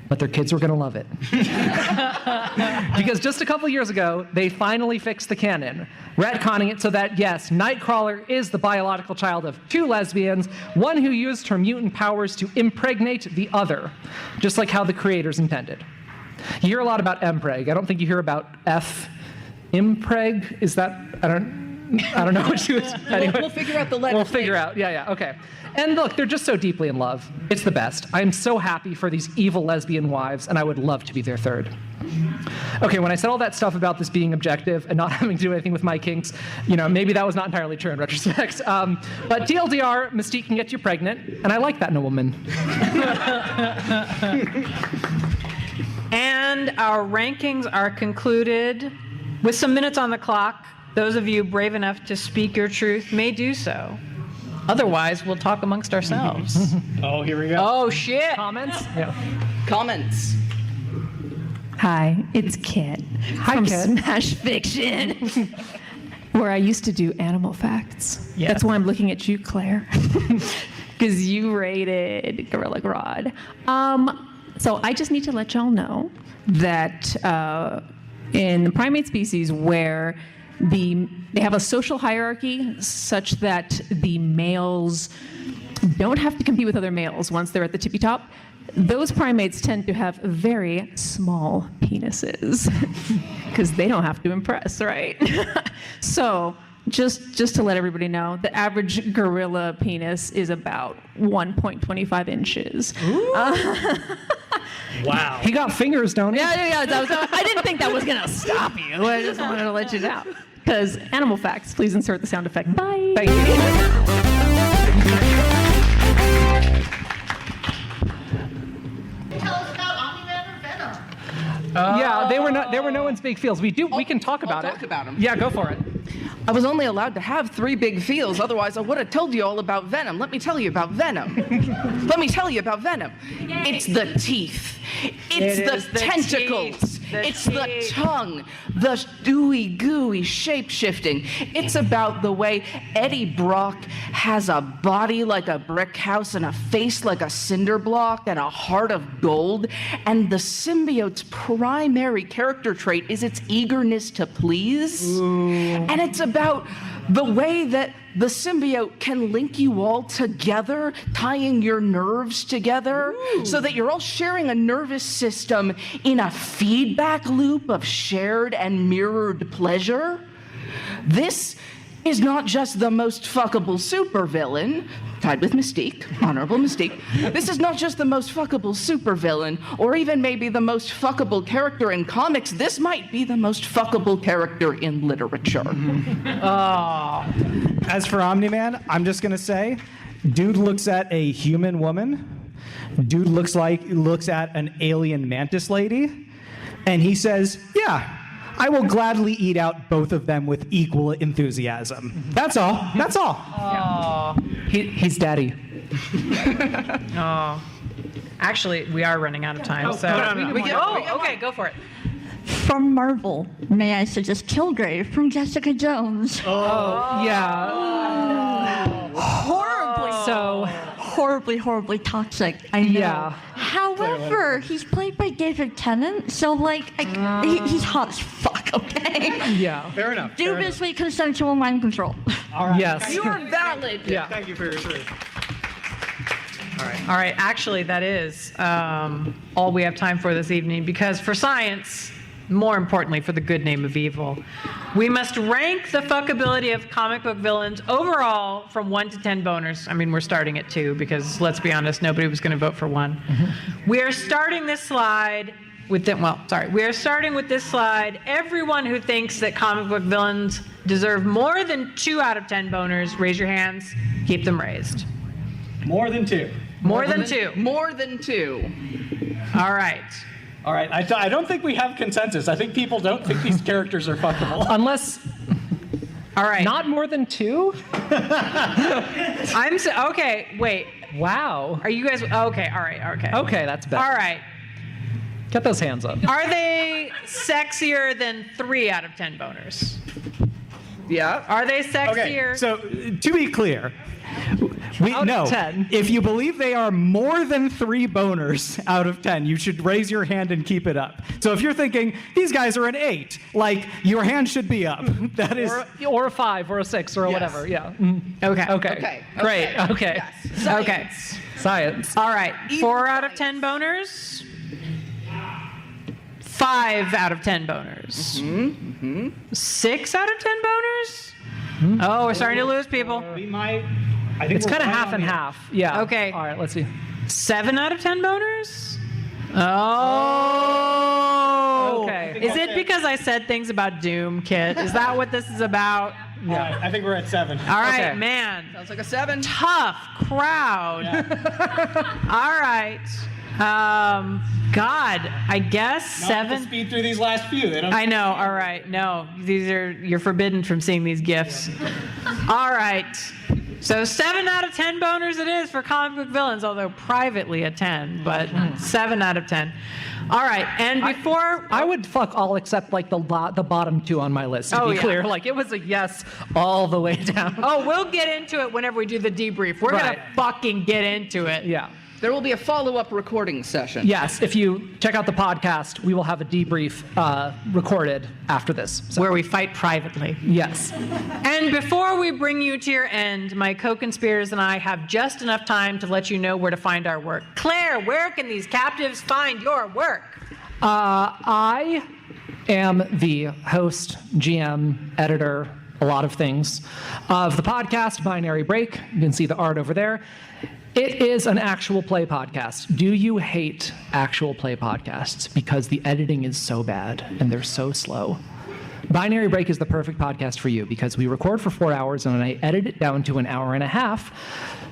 but their kids were gonna love it. Because just a couple years ago, they finally fixed the canon, retconning it so that, yes, Nightcrawler is the biological child of 2 lesbians, one who used her mutant powers to impregnate the other, just like how the creators intended. You hear a lot about Mpreg. I don't think you hear about Impreg. Is that, I don't know what she was, anyway. We'll figure out the letters. We'll figure out, yeah, okay. And look, they're just so deeply in love. It's the best. I'm so happy for these evil lesbian wives, and I would love to be their third. Okay, when I said all that stuff about this being objective and not having to do anything with my kinks, you know, maybe that was not entirely true in retrospect. But TLDR, Mystique can get you pregnant, and I like that in a woman. And our rankings are concluded with some minutes on the clock. Those of you brave enough to speak your truth may do so. Otherwise, we'll talk amongst ourselves. Oh, here we go. Oh, shit. Comments? Yeah. Comments. Hi, it's Kit from Kit. Smash Fiction, where I used to do animal facts. Yes. That's why I'm looking at you, Claire, because you rated Gorilla Grodd. So I just need to let y'all know that in the primate species where they have a social hierarchy such that the males don't have to compete with other males once they're at the tippy top, those primates tend to have very small penises because they don't have to impress, right? So just to let everybody know, the average gorilla penis is about 1.25 inches. Wow. He got fingers, don't he? Yeah. I didn't think that was going to stop you. I just wanted to let you know. Because animal facts, please insert the sound effect. Bye. Thank you. Tell us about Omni-Man or Venom. Yeah, they were no one's big feels. We can talk about it. Talk about 'em. Yeah, go for it. I was only allowed to have 3 big feels, otherwise I would have told you all about Venom. Let me tell you about Venom. It's the teeth. It's the tentacles. teeth. It's the tongue. The ooey gooey shape shifting. It's about the way Eddie Brock has a body like a brick house and a face like a cinder block and a heart of gold. And the symbiote's primary character trait is its eagerness to please. Ooh. And it's about the way that the symbiote can link you all together, tying your nerves together so that you're all sharing a nervous system in a feedback loop of shared and mirrored pleasure. This is not just the most fuckable supervillain, tied with Mystique, honorable Mystique. This is not just the most fuckable supervillain, or even maybe the most fuckable character in comics. This might be the most fuckable character in literature. As for Omni-Man, I'm just gonna say, dude looks at a human woman, dude looks at an alien mantis lady, and he says, yeah, I will gladly eat out both of them with equal enthusiasm. That's all. That's all. He's daddy. Oh. Actually, we are running out of time. Okay, go for it. From Marvel, may I suggest Kilgrave from Jessica Jones? Yeah. Horribly. So. Horribly toxic. I know. Yeah. However, he's played by David Tennant, so he's hot as fuck. Okay. Yeah. Fair enough. Do basically consensual mind control. All right. Yes. You are valid. Yeah. Thank you for your service. All right, actually, that is all we have time for this evening, because for science, more importantly for the good name of evil, we must rank the fuckability of comic book villains overall from 1 to 10 boners. I mean, we're starting at 2 because, let's be honest, nobody was going to vote for 1. We are starting this slide with this slide. Everyone who thinks that comic book villains deserve more than 2 out of 10 boners, raise your hands. Keep them raised. More than 2. More than 2. More than 2. All right. All right. I don't think we have consensus. I think people don't think these characters are fuckable. Unless. All right. Not more than 2? Okay, wait. Wow. Are you guys okay? All right. Okay. Okay, that's better. All right. Get those hands up. Are they sexier than 3 out of 10 boners? Yeah. Are they sexier? Okay, so to be clear, Out of 10. If you believe they are more than 3 boners out of 10, you should raise your hand and keep it up. So if you're thinking these guys are an 8, your hand should be up. That is, Or a 5 or a 6 or Yes. whatever. Yeah. Okay. Okay. Great. Okay. Yes. Okay. Science. All right. 4 out of 10 boners. 5 out of 10 boners. 6 out of 10 boners. Oh, we're starting to lose people. we might. I think It's kind of half and half. Yeah. Okay. All right. Let's see. 7 out of 10 boners? Oh. Okay. Is it because I said things about Doom, Kit? Is that what this is about? Yeah. I think we're at 7. All right, Okay. man. Sounds like a 7. Tough crowd. All right. God, I guess Not to 7. speed through these last few. They don't. I know. All right. No, you're forbidden from seeing these gifs. All right. So 7 out of 10 boners it is for comic book villains, although privately a 10, but 7 out of 10. All right. And before I would fuck all except the bottom 2 on my list. To Oh, be yeah. clear, it was a yes all the way down. Oh, we'll get into it whenever we do the debrief. We're Right. gonna fucking get into it. Yeah. There will be a follow-up recording session. Yes. If you check out the podcast, we will have a debrief recorded after this. So, Where we fight privately. yes. And before we bring you to your end, my co-conspirators and I have just enough time to let you know where to find our work. Claire, where can these captives find your work? I am the host, GM, editor, a lot of things, of the podcast Binary Break. You can see the art over there. It is an actual play podcast. Do you hate actual play podcasts because the editing is so bad and they're so slow? Binary Break is the perfect podcast for you because we record for 4 hours and I edit it down to an hour and a half.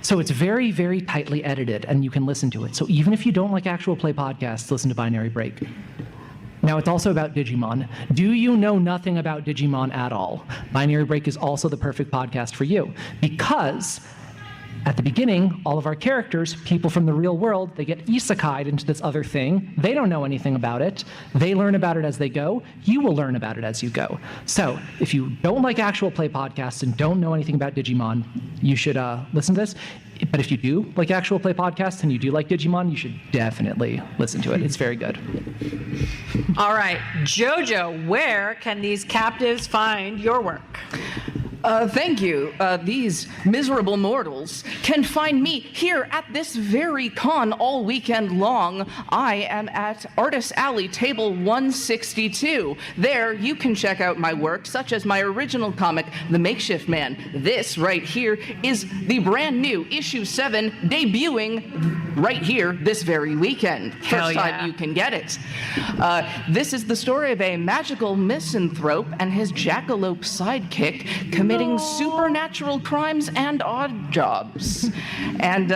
So it's very, very tightly edited and you can listen to it. So even if you don't like actual play podcasts, listen to Binary Break. Now, it's also about Digimon. Do you know nothing about Digimon at all? Binary Break is also the perfect podcast for you because at the beginning, all of our characters, people from the real world, they get isekai'd into this other thing. They don't know anything about it. They learn about it as they go. You will learn about it as you go. So if you don't like actual play podcasts and don't know anything about Digimon, you should listen to this. But if you do like actual play podcasts and you do like Digimon, you should definitely listen to it. It's very good. All right, JoJo, where can these captives find your work? Thank you. These miserable mortals can find me here at this very con all weekend long. I am at Artist Alley, table 162. There, you can check out my work, such as my original comic, The Makeshift Man. This right here is the brand new issue 7, debuting right here this very weekend. First time you can get it. This is the story of a magical misanthrope and his jackalope sidekick committing supernatural crimes and odd jobs. And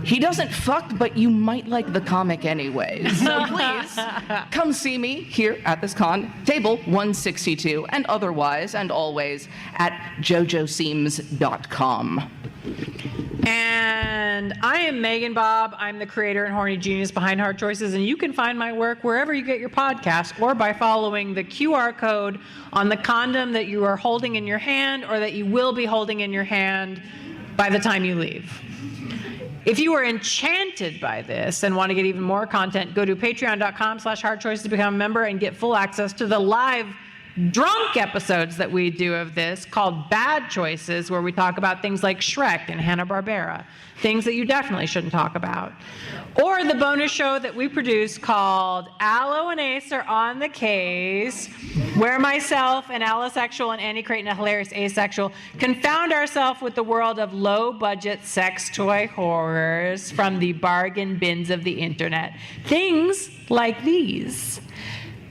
he doesn't fuck, but you might like the comic anyways. So please, come see me here at this con, table 162, and otherwise and always at jojoseames.com. And I am MeganBob. I'm the creator and horny genius behind Hard Choices, and you can find my work wherever you get your podcast or by following the QR code on the condom that you are holding in your hand or that you will be holding in your hand by the time you leave. If you are enchanted by this and want to get even more content, go to patreon.com/hardchoices to become a member and get full access to the live drunk episodes that we do of this called Bad Choices, where we talk about things like Shrek and Hanna-Barbera, things that you definitely shouldn't talk about. Or the bonus show that we produce called Aloe and Ace Are on the Case, where myself, an allosexual, and Annie Creighton, a hilarious asexual, confound ourselves with the world of low-budget sex toy horrors from the bargain bins of the internet. Things like these.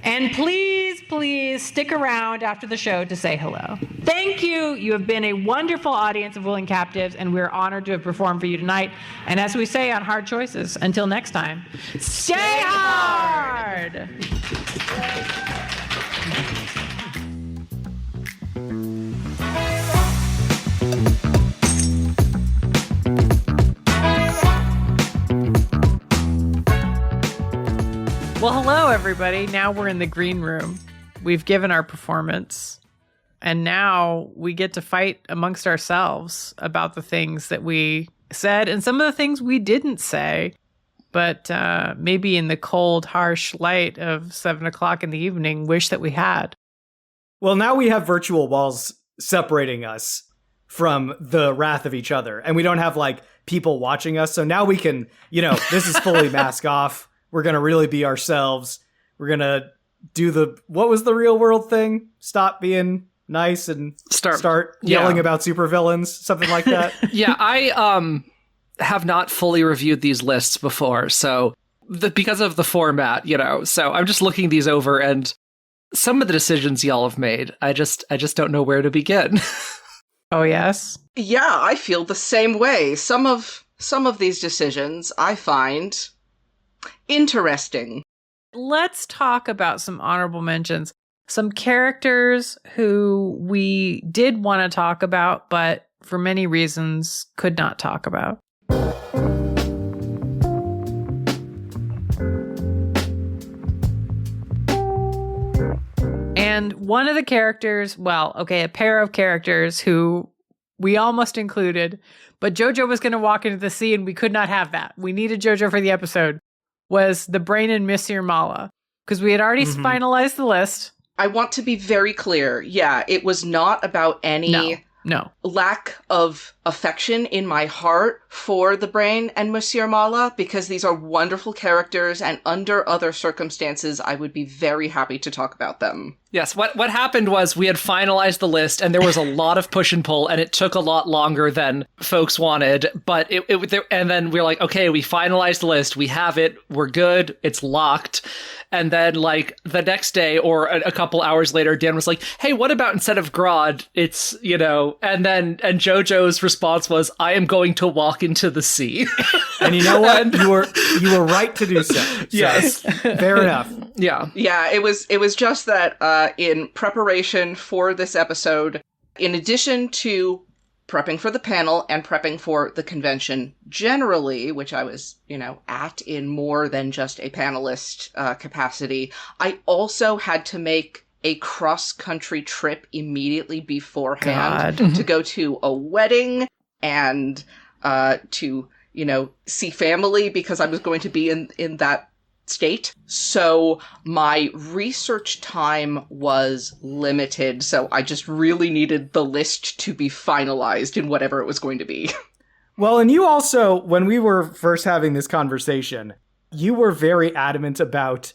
And please, please stick around after the show to say hello. Thank you. You have been a wonderful audience of willing captives, and we're honored to have performed for you tonight. And as we say on Hard Choices, until next time, stay hard! Well, hello, everybody. Now we're in the green room. We've given our performance, and now we get to fight amongst ourselves about the things that we said and some of the things we didn't say, but maybe in the cold, harsh light of 7 o'clock in the evening, wish that we had. Well, now we have virtual walls separating us from the wrath of each other, and we don't have, like, people watching us, so now we can, this is fully mask off. We're going to really be ourselves. We're going to do what was the real world thing? Stop being nice and start yelling about supervillains, something like that. Yeah, I have not fully reviewed these lists before, so because of the format, so I'm just looking these over, and some of the decisions y'all have made, I just don't know where to begin. Oh, yes? Yeah, I feel the same way. Some of these decisions I find interesting. Let's talk about some honorable mentions. Some characters who we did want to talk about, but for many reasons could not talk about. And one of the characters, a pair of characters who we almost included, but JoJo was going to walk into the sea and we could not have that. We needed JoJo for the episode. Was the Brain and Monsieur Mala, because we had already finalized the list. I want to be very clear. Yeah, it was not about any lack of affection in my heart for the Brain and Monsieur Mala, because these are wonderful characters, and under other circumstances, I would be very happy to talk about them. Yes, what happened was we had finalized the list, and there was a lot of push and pull, and it took a lot longer than folks wanted. But and then we were like, okay, we finalized the list, we have it, we're good, it's locked. And then, like, the next day or a couple hours later, Dan was like, hey, what about instead of Grodd, it's, and JoJo's response was, I am going to walk into the sea. And you know what? You were right to do so. Yes. Fair enough. Yeah. Yeah, it was just that in preparation for this episode, in addition to prepping for the panel and prepping for the convention generally, which I was, at in more than just a panelist capacity, I also had to make a cross-country trip immediately beforehand to go to a wedding and to, see family, because I was going to be in that state. So my research time was limited. So I just really needed the list to be finalized in whatever it was going to be. Well, and you also, when we were first having this conversation, you were very adamant about,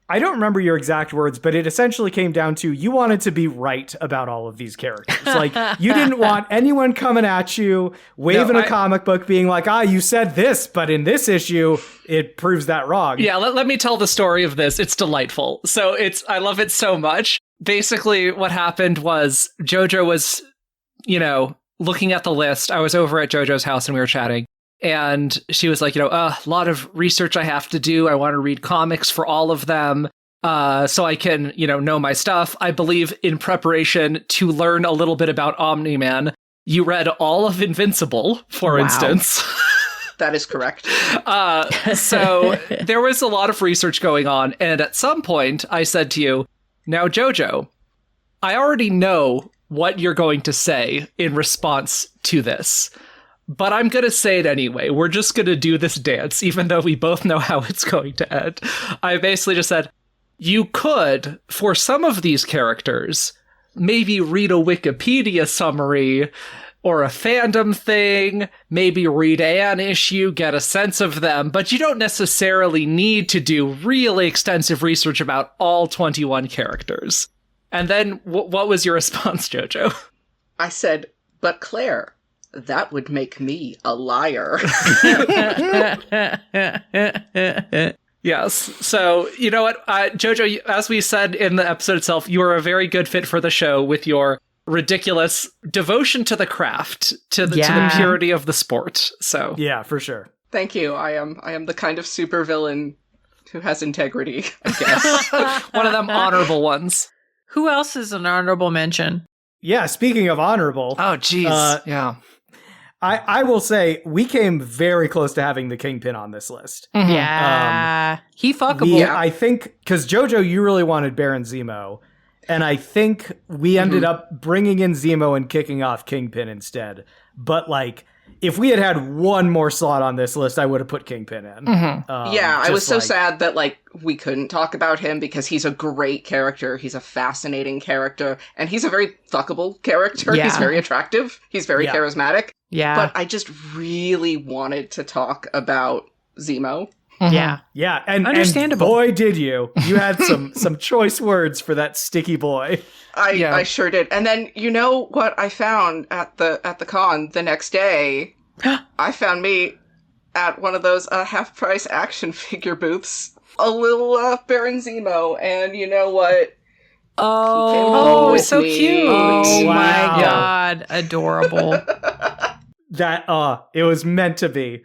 I don't remember your exact words, but it essentially came down to you wanted to be right about all of these characters. Like, you didn't want anyone coming at you, waving a comic book, being like, you said this, but in this issue, it proves that wrong. Yeah, let me tell the story of this. It's delightful. So I love it so much. Basically, what happened was JoJo was, looking at the list. I was over at JoJo's house and we were chatting. And she was like, a lot of research I have to do. I want to read comics for all of them so I can, know my stuff. I believe in preparation to learn a little bit about Omni-Man, you read all of Invincible, for instance. That is correct. So there was a lot of research going on. And at some point, I said to you, now, JoJo, I already know what you're going to say in response to this. But I'm going to say it anyway. We're just going to do this dance, even though we both know how it's going to end. I basically just said, you could, for some of these characters, maybe read a Wikipedia summary or a fandom thing, maybe read an issue, get a sense of them, but you don't necessarily need to do really extensive research about all 21 characters. And then what was your response, JoJo? I said, but Claire, that would make me a liar. Yes. So, you know what, JoJo, as we said in the episode itself, you are a very good fit for the show with your ridiculous devotion to the craft, to the purity of the sport. So yeah, for sure. Thank you. I am the kind of supervillain who has integrity, I guess. One of them honorable ones. Who else is an honorable mention? Yeah, speaking of honorable. Oh, geez. Yeah. I will say we came very close to having the Kingpin on this list. Mm-hmm. Yeah. He fuckable. I think, because JoJo, you really wanted Baron Zemo. And I think we ended up bringing in Zemo and kicking off Kingpin instead. But if we had had one more slot on this list, I would have put Kingpin in. I was so sad that we couldn't talk about him because he's a great character. He's a fascinating character, and he's a very fuckable character. Yeah. He's very attractive. He's very charismatic. Yeah. But I just really wanted to talk about Zemo. Yeah. Yeah, and understandable. And boy, did you. You had some choice words for that sticky boy. I sure did. And then you know what I found at the con the next day? I found me at one of those half price action figure booths. A little Baron Zemo, and you know what? Oh, so me. cute. Oh Wow. my God. Adorable. That it was meant to be.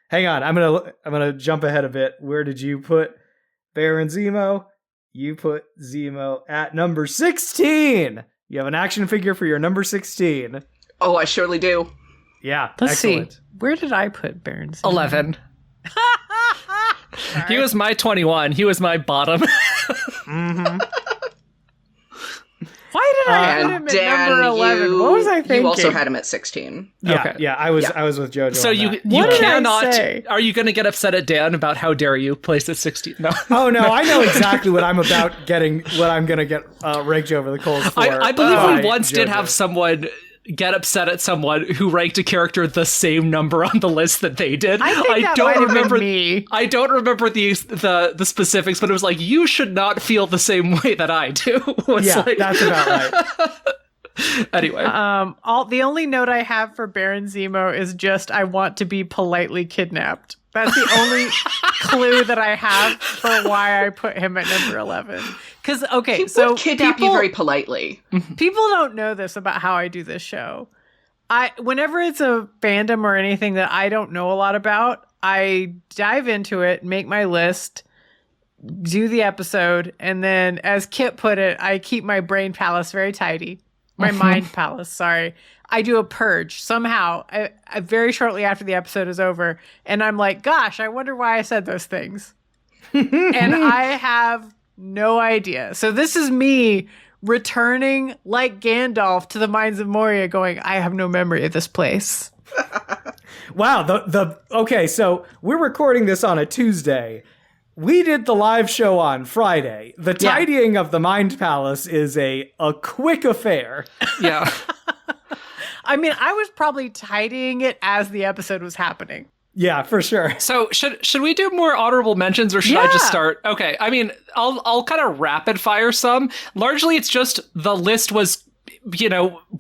Hang on, I'm gonna jump ahead a bit. Where did you put Baron Zemo? You put Zemo at number 16. You have an action figure for your number 16. Oh, I surely do. Yeah, Let's excellent. see. Where did I put Baron Zemo? 11. He was my 21. He was my bottom. Why did I put him at Dan, number 11? What was I thinking? You also had him at 16. Yeah, Okay. yeah, I was with JoJo. So on you that. What did I cannot. say? Are you going to get upset at Dan about how dare you place at 16? No. Oh no, I know exactly what I'm gonna get raked over the coals for. I believe by we once did JoJo. have someone get upset at someone who ranked a character the same number on the list that they did. I think that might have been me. I don't remember the specifics, but it was like, you should not feel the same way that I do. That's about right. Anyway. The only note I have for Baron Zemo is just I want to be politely kidnapped. That's the only clue that I have for why I put him at number 11. Because He would kidnap you very politely. People don't know this about how I do this show. Whenever it's a fandom or anything that I don't know a lot about, I dive into it, make my list, do the episode, and then, as Kit put it, I keep my brain palace very tidy. My mind palace, sorry. I do a purge somehow, I very shortly after the episode is over, and I'm like, gosh, I wonder why I said those things. And I have no idea. So this is me returning like Gandalf to the Mines of Moria going, I have no memory of this place. Wow, okay, so we're recording this on a Tuesday. we did the live show on Friday. The tidying of the Mind Palace is a quick affair. Yeah. I mean, I was probably tidying it as the episode was happening. Yeah, for sure. So should we do more honorable mentions, or should I just start? Okay, I mean, I'll kind of rapid fire some. Largely, it's just the list was,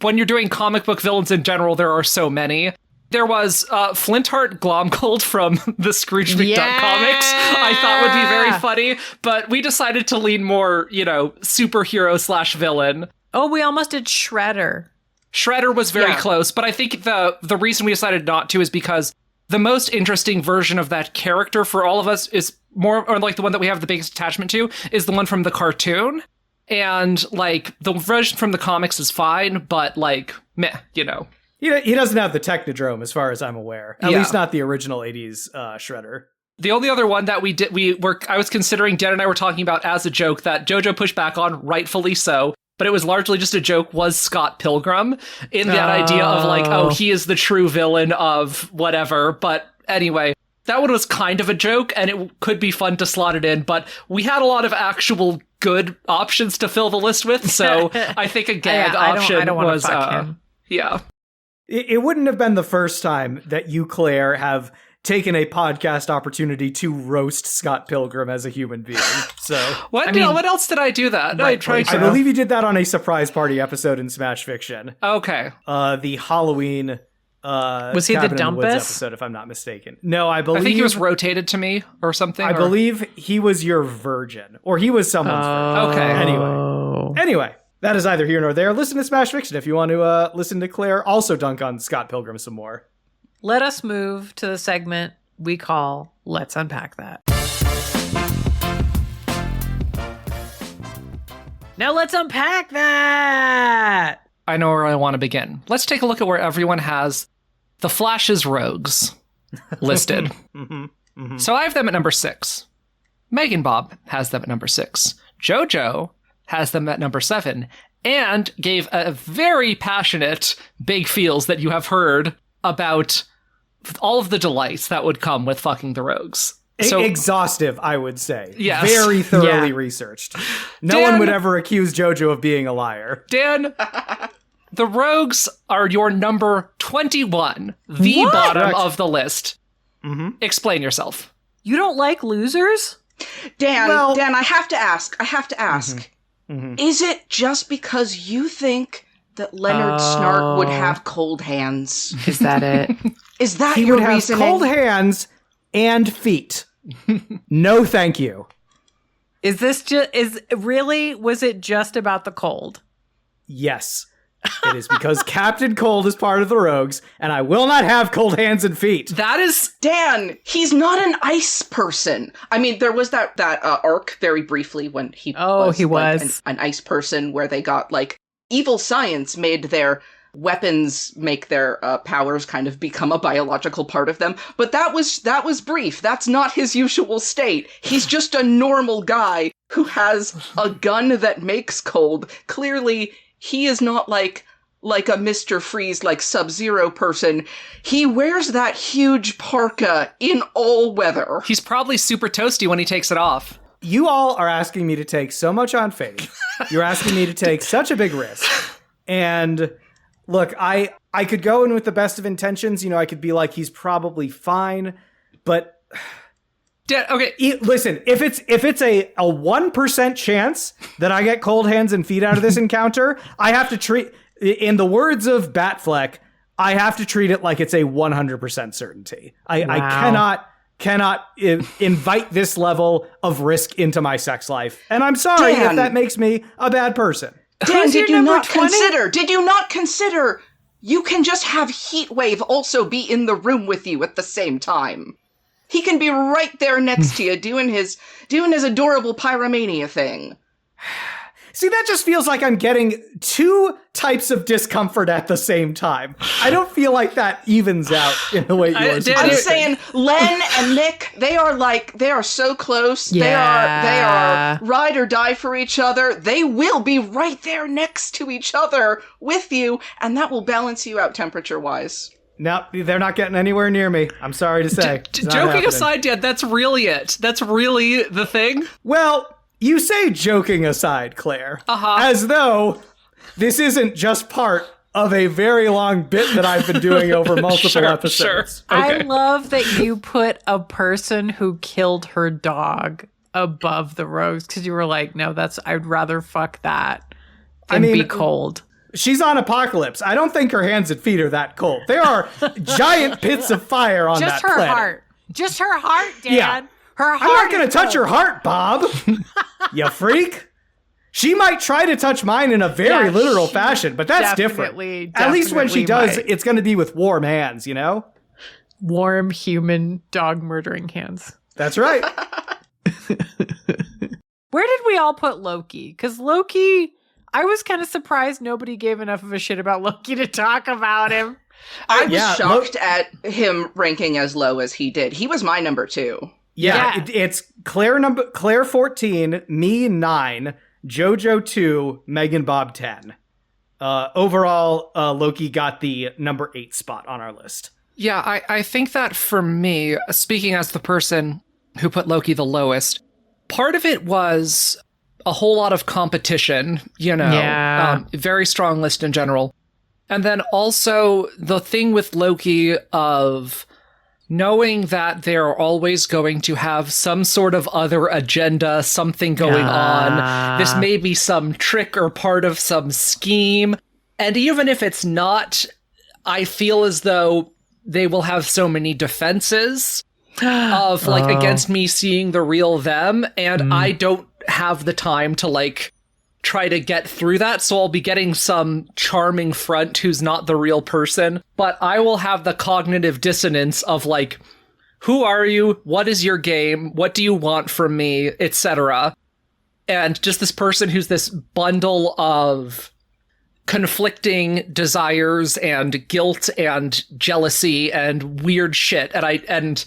when you're doing comic book villains in general, there are so many. There was Flintheart Glomgold from the Scrooge McDuck comics. I thought would be very funny, but we decided to lean more, superhero / villain. Oh, we almost did Shredder. Shredder was very close, but I think the reason we decided not to is because the most interesting version of that character for all of us is more, or like the one that we have the biggest attachment to, is the one from the cartoon. And like the version from the comics is fine, but like, meh, He doesn't have the Technodrome as far as I'm aware. At least not the original 80s Shredder. The only other one that I was considering, Dan and I were talking about as a joke that JoJo pushed back on, rightfully so, but it was largely just a joke, was Scott Pilgrim, in that idea of like, he is the true villain of whatever. But anyway, that one was kind of a joke, and it could be fun to slot it in, but we had a lot of actual good options to fill the list with, so I think a gag option I don't want was... to fuck him. Yeah. It wouldn't have been the first time that you, Claire, have taken a podcast opportunity to roast Scott Pilgrim as a human being. So what else did I do that? I believe you did that on a surprise party episode in Smash Fiction. Okay. The Halloween was he the Cabin in the Woods Dumpus episode, if I'm not mistaken. No, I think he was rotated to me or something. I believe he was your virgin, or he was someone's virgin. Okay. Anyway, that is either here nor there. Listen to Smash Fiction if you want to listen to Claire also dunk on Scott Pilgrim some more. Let us move to the segment we call Let's Unpack That. Now let's unpack that! I know where I want to begin. Let's take a look at where everyone has the Flash's rogues listed. So I have them at number 6. MeganBob has them at number 6. JoJo has them at number 7. And gave a very passionate big feels that you have heard about all of the delights that would come with fucking the rogues. So exhaustive, I would say. Yes. Very thoroughly researched. No one would ever accuse JoJo of being a liar. Dan, the rogues are your number 21, the bottom of the list. Explain yourself. You don't like losers? Dan, I have to ask. Is it just because you think that Leonard Snart would have cold hands? Is that it? Is that he your would have reasoning? cold hands and feet. No, thank you. Was it just about the cold? Yes. It is because Captain Cold is part of the rogues, and I will not have cold hands and feet. That is... Dan, he's not an ice person. I mean, there was that arc very briefly when he was an ice person where they got, like, evil science made their weapons make their powers kind of become a biological part of them. But that was brief. That's not his usual state. He's just a normal guy who has a gun that makes cold. Clearly, he is not like a Mr. Freeze, like Sub-Zero person. He wears that huge parka in all weather. He's probably super toasty when he takes it off. You all are asking me to take so much on faith. You're asking me to take such a big risk. And look, I could go in with the best of intentions. I could be like, he's probably fine. But okay, listen, if it's a 1% chance that I get cold hands and feet out of this encounter, I have to treat, in the words of Batfleck, I have to treat it like it's a 100% certainty. I cannot invite this level of risk into my sex life. And I'm sorry if that makes me a bad person. Dan, did you not consider you can just have Heatwave also be in the room with you at the same time? He can be right there next to you doing his adorable pyromania thing. See, that just feels like I'm getting two types of discomfort at the same time. I don't feel like that evens out in the way yours does. I'm saying Len and Nick, they are so close. Yeah. They are ride or die for each other. They will be right there next to each other with you, and that will balance you out temperature-wise. No, they're not getting anywhere near me. I'm sorry to say. Joking aside, Dad, that's really it. That's really the thing? Well, you say joking aside, Claire. As though this isn't just part of a very long bit that I've been doing over multiple episodes. Sure. Okay. I love that you put a person who killed her dog above the rose because you were like, no, I'd rather fuck that than be cold. She's on Apocalypse. I don't think her hands and feet are that cold. There are giant pits of fire on that planet. Just her heart. Just her heart, Dan. Yeah. Her heart. I'm not going to touch her heart, Bob. You freak. She might try to touch mine in a very literal fashion, but that's different. At least when she does, it's going to be with warm hands, you know? Warm human dog murdering hands. That's right. Where did we all put Loki? Because Loki, I was kind of surprised nobody gave enough of a shit about Loki to talk about him. I was shocked at him ranking as low as he did. He was my number 2. Yeah. It's Claire 14, me 9, JoJo 2, MeganBob 10. Overall, Loki got the number 8 spot on our list. Yeah, I think that for me, speaking as the person who put Loki the lowest, part of it was a whole lot of competition, you know, very strong list in general. And then also the thing with Loki of knowing that they're always going to have some sort of other agenda, something going on. This may be some trick or part of some scheme. And even if it's not, I feel as though they will have so many defenses of like against me seeing the real them. And I don't have the time to like try to get through that. So I'll be getting some charming front who's not the real person, but I will have the cognitive dissonance of like, who are you? What is your game? What do you want from me? Etc. And just this person who's this bundle of conflicting desires and guilt and jealousy and weird shit. And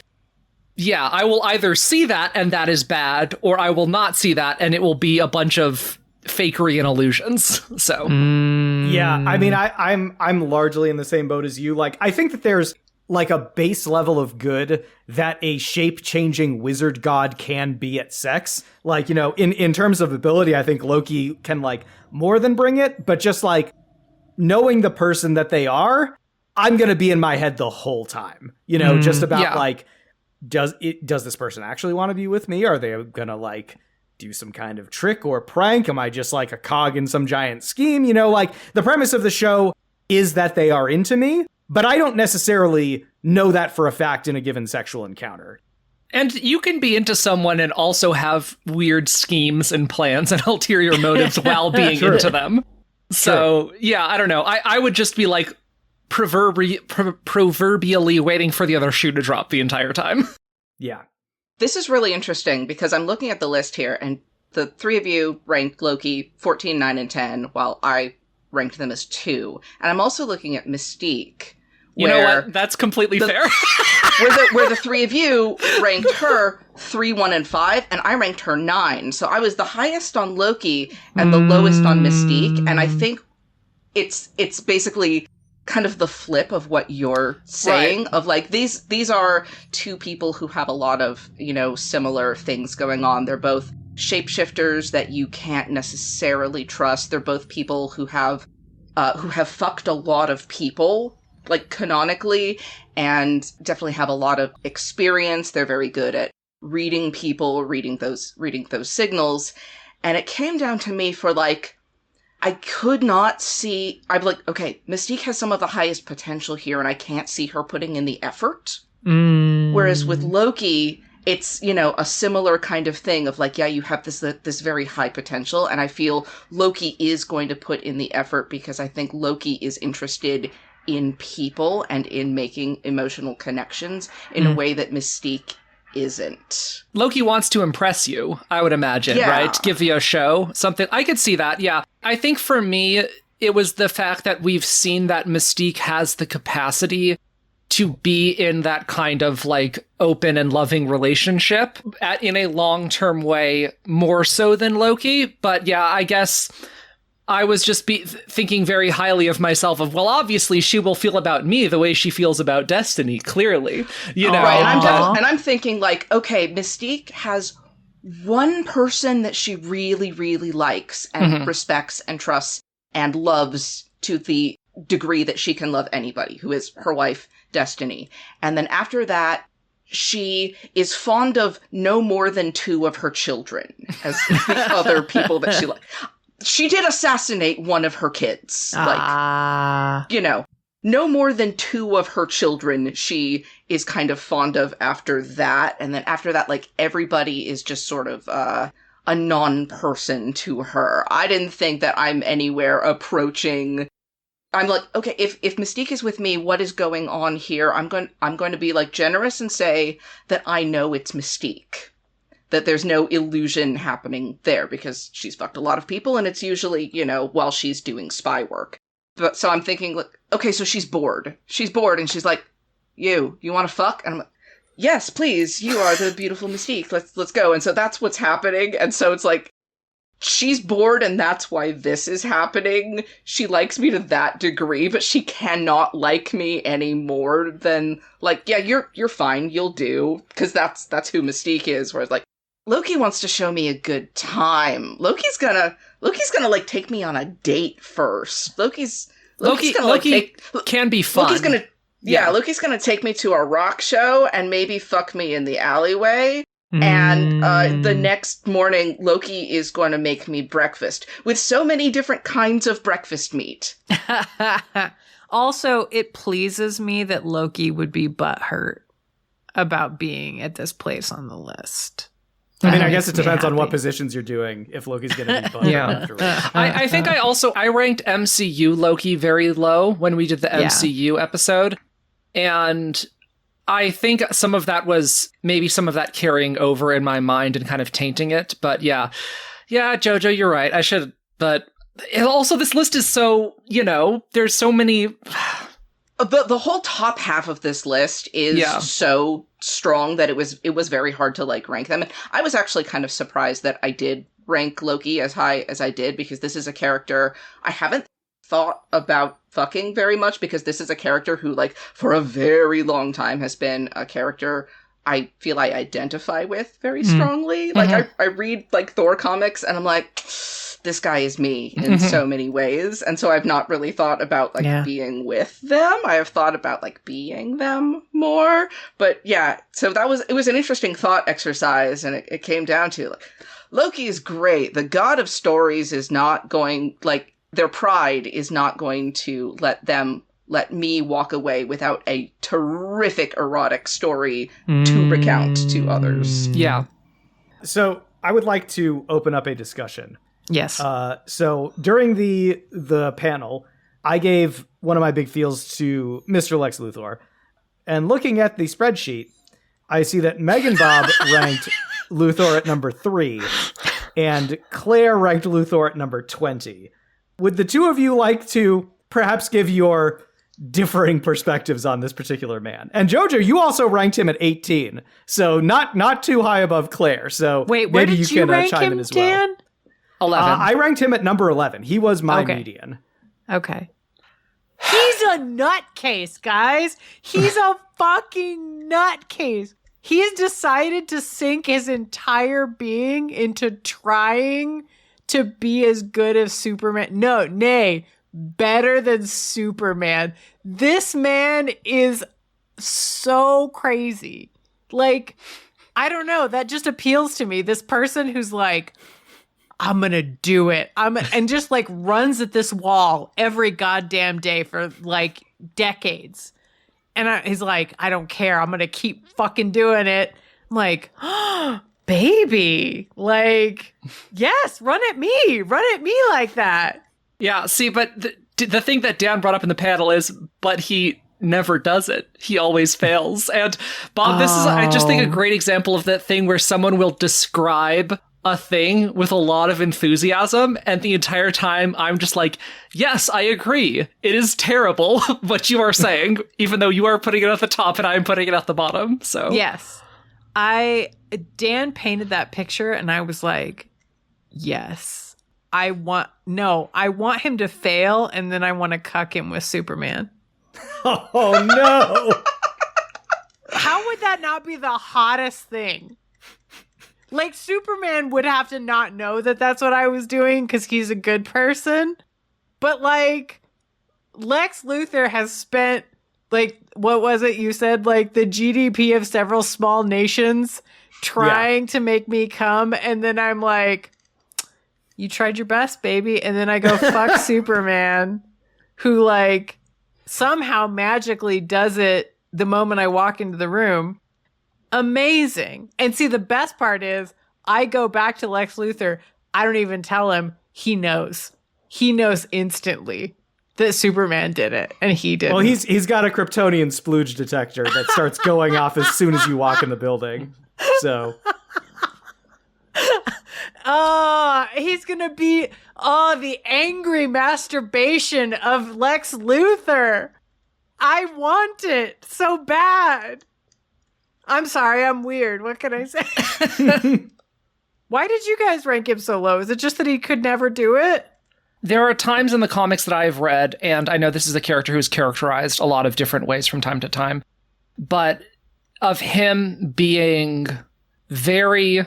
I will either see that and that is bad, or I will not see that and it will be a bunch of fakery and illusions. So yeah, I mean, I'm largely in the same boat as you. Like, I think that there's like a base level of good that a shape-changing wizard god can be at sex. Like, you know, in terms of ability, I think Loki can like more than bring it, but just like knowing the person that they are, I'm gonna be in my head the whole time. You know, just about like, does this person actually want to be with me? Are they gonna like do some kind of trick or prank? Am I just like a cog in some giant scheme? You know, like the premise of the show is that they are into me, but I don't necessarily know that for a fact in a given sexual encounter. And you can be into someone and also have weird schemes and plans and ulterior motives while being into them. So, yeah, I don't know. I would just be like proverbially waiting for the other shoe to drop the entire time. Yeah. This is really interesting because I'm looking at the list here, and the three of you ranked Loki 14, 9, and 10, while I ranked them as 2. And I'm also looking at Mystique. You know what? That's completely fair. where the three of you ranked her 3, 1, and 5, and I ranked her 9. So I was the highest on Loki and the lowest on Mystique. And I think it's basically kind of the flip of what you're saying, of like, these are two people who have a lot of, you know, similar things going on. They're both shapeshifters that you can't necessarily trust. They're both people who have fucked a lot of people, like canonically, and definitely have a lot of experience. They're very good at reading people, reading those signals. And it came down to me for like, I could not see, I'm like, okay, Mystique has some of the highest potential here, and I can't see her putting in the effort. Whereas with Loki, it's, you know, a similar kind of thing of like, yeah, you have this very high potential, and I feel Loki is going to put in the effort because I think Loki is interested in people and in making emotional connections in a way that Mystique isn't. Loki wants to impress you, I would imagine, right? Give you a show, something. I could see that, yeah. I think for me, it was the fact that we've seen that Mystique has the capacity to be in that kind of like open and loving relationship in a long-term way, more so than Loki. But yeah, I guess I was just thinking very highly of myself of, well, obviously she will feel about me the way she feels about Destiny, clearly. You know? Right, and I'm thinking, like, okay, Mystique has one person that she really, really likes and respects and trusts and loves to the degree that she can love anybody, who is her wife, Destiny. And then after that, she is fond of no more than 2 of her children as the other people that she likes. She did assassinate one of her kids. Like, you know, no more than 2 of her children she is kind of fond of after that. And then after that, like, everybody is just sort of a non-person to her. I didn't think that I'm anywhere approaching... I'm like, okay, if Mystique is with me, what is going on here? I'm going to be, like, generous and say that I know it's Mystique. That there's no illusion happening there, because she's fucked a lot of people, and it's usually, you know, while she's doing spy work. But so I'm thinking, like, okay, so she's bored. She's bored, and she's like, you want to fuck? And I'm like, yes, please, you are the beautiful Mystique. Let's go. And so that's what's happening. And so it's like, she's bored, and that's why this is happening. She likes me to that degree, but she cannot like me any more than, like, yeah, you're fine, you'll do, because that's who Mystique is. Whereas, like, Loki wants to show me a good time. Loki's gonna like take me on a date first. Loki can be fun. Loki's gonna take me to a rock show and maybe fuck me in the alleyway. And the next morning, Loki is going to make me breakfast with so many different kinds of breakfast meat. Also, it pleases me that Loki would be butthurt about being at this place on the list. I mean, I guess it depends on what positions you're doing, if Loki's going to be butthurt afterwards. I think I ranked MCU Loki very low when we did the MCU episode. And I think some of that was maybe some of that carrying over in my mind and kind of tainting it. But yeah, JoJo, you're right. I should, but also this list is so, you know, there's so many. The whole top half of this list is so strong that it was very hard to, like, rank them. And I was actually kind of surprised that I did rank Loki as high as I did, because this is a character I haven't thought about fucking very much, because this is a character who, like, for a very long time has been a character I feel I identify with very strongly. Like, I read, like, Thor comics, and I'm like, this guy is me in so many ways. And so I've not really thought about, like, being with them. I have thought about, like, being them more. But yeah, so it was an interesting thought exercise, and it came down to, like, Loki is great. The god of stories is not going, like, their pride is not going to let me walk away without a terrific erotic story to recount to others. Yeah. So I would like to open up a discussion. Yes. So during the panel, I gave one of my big feels to Mr. Lex Luthor. And looking at the spreadsheet, I see that MeganBob ranked Luthor at number 3, and Claire ranked Luthor at number 20. Would the two of you like to perhaps give your differing perspectives on this particular man? And JoJo, you also ranked him at 18, so not too high above Claire. So wait, where maybe did you you can rank chime him, in as well. Dan? 11. I ranked him at number 11. He was my median. Okay. He's a nutcase, guys. He's a fucking nutcase. He's decided to sink his entire being into trying to be as good as Superman. No, nay, better than Superman. This man is so crazy. Like, I don't know. That just appeals to me. This person who's like, I'm going to do it. And just, like, runs at this wall every goddamn day for, like, decades. And he's like, I don't care. I'm going to keep fucking doing it. I'm like, oh, baby. Like, yes, run at me like that. Yeah, see, but the thing that Dan brought up in the panel is, but he never does it. He always fails. And Bob, this is, I just think, a great example of that thing where someone will describe a thing with a lot of enthusiasm, and the entire time I'm just like, yes, I agree. It is terrible what you are saying, even though you are putting it at the top and I'm putting it at the bottom. So yes, Dan painted that picture, and I was like, yes, I want him to fail, and then I want to cuck him with Superman. Oh, no. How would that not be the hottest thing? Like, Superman would have to not know that that's what I was doing because he's a good person. But, like, Lex Luthor has spent, like, what was it you said? Like, the GDP of several small nations trying to make me come. And then I'm like, you tried your best, baby. And then I go, fuck Superman, who, like, somehow magically does it the moment I walk into the room. Amazing. And see, the best part is I go back to Lex Luthor. I don't even tell him. He knows. He knows instantly that Superman did it, and he didn't. Well, he's got a Kryptonian splooge detector that starts going off as soon as you walk in the building. So... he's gonna be the angry masturbation of Lex Luthor. I want it so bad. I'm sorry, I'm weird. What can I say? Why did you guys rank him so low? Is it just that he could never do it? There are times in the comics that I've read, and I know this is a character who's characterized a lot of different ways from time to time, but of him being very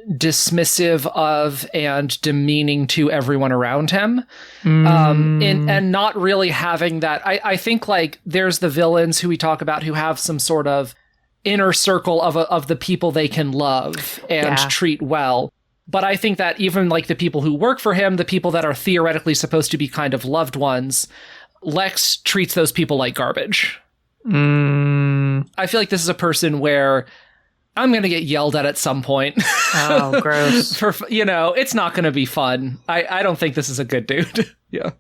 dismissive of and demeaning to everyone around him, and not really having that. I think, like, there's the villains who we talk about who have some sort of inner circle of the people they can love and treat well. But I think that even, like, the people who work for him, the people that are theoretically supposed to be kind of loved ones, Lex treats those people like garbage. I feel like this is a person where I'm going to get yelled at some point. Oh, gross. It's not going to be fun. I don't think this is a good dude. Yeah.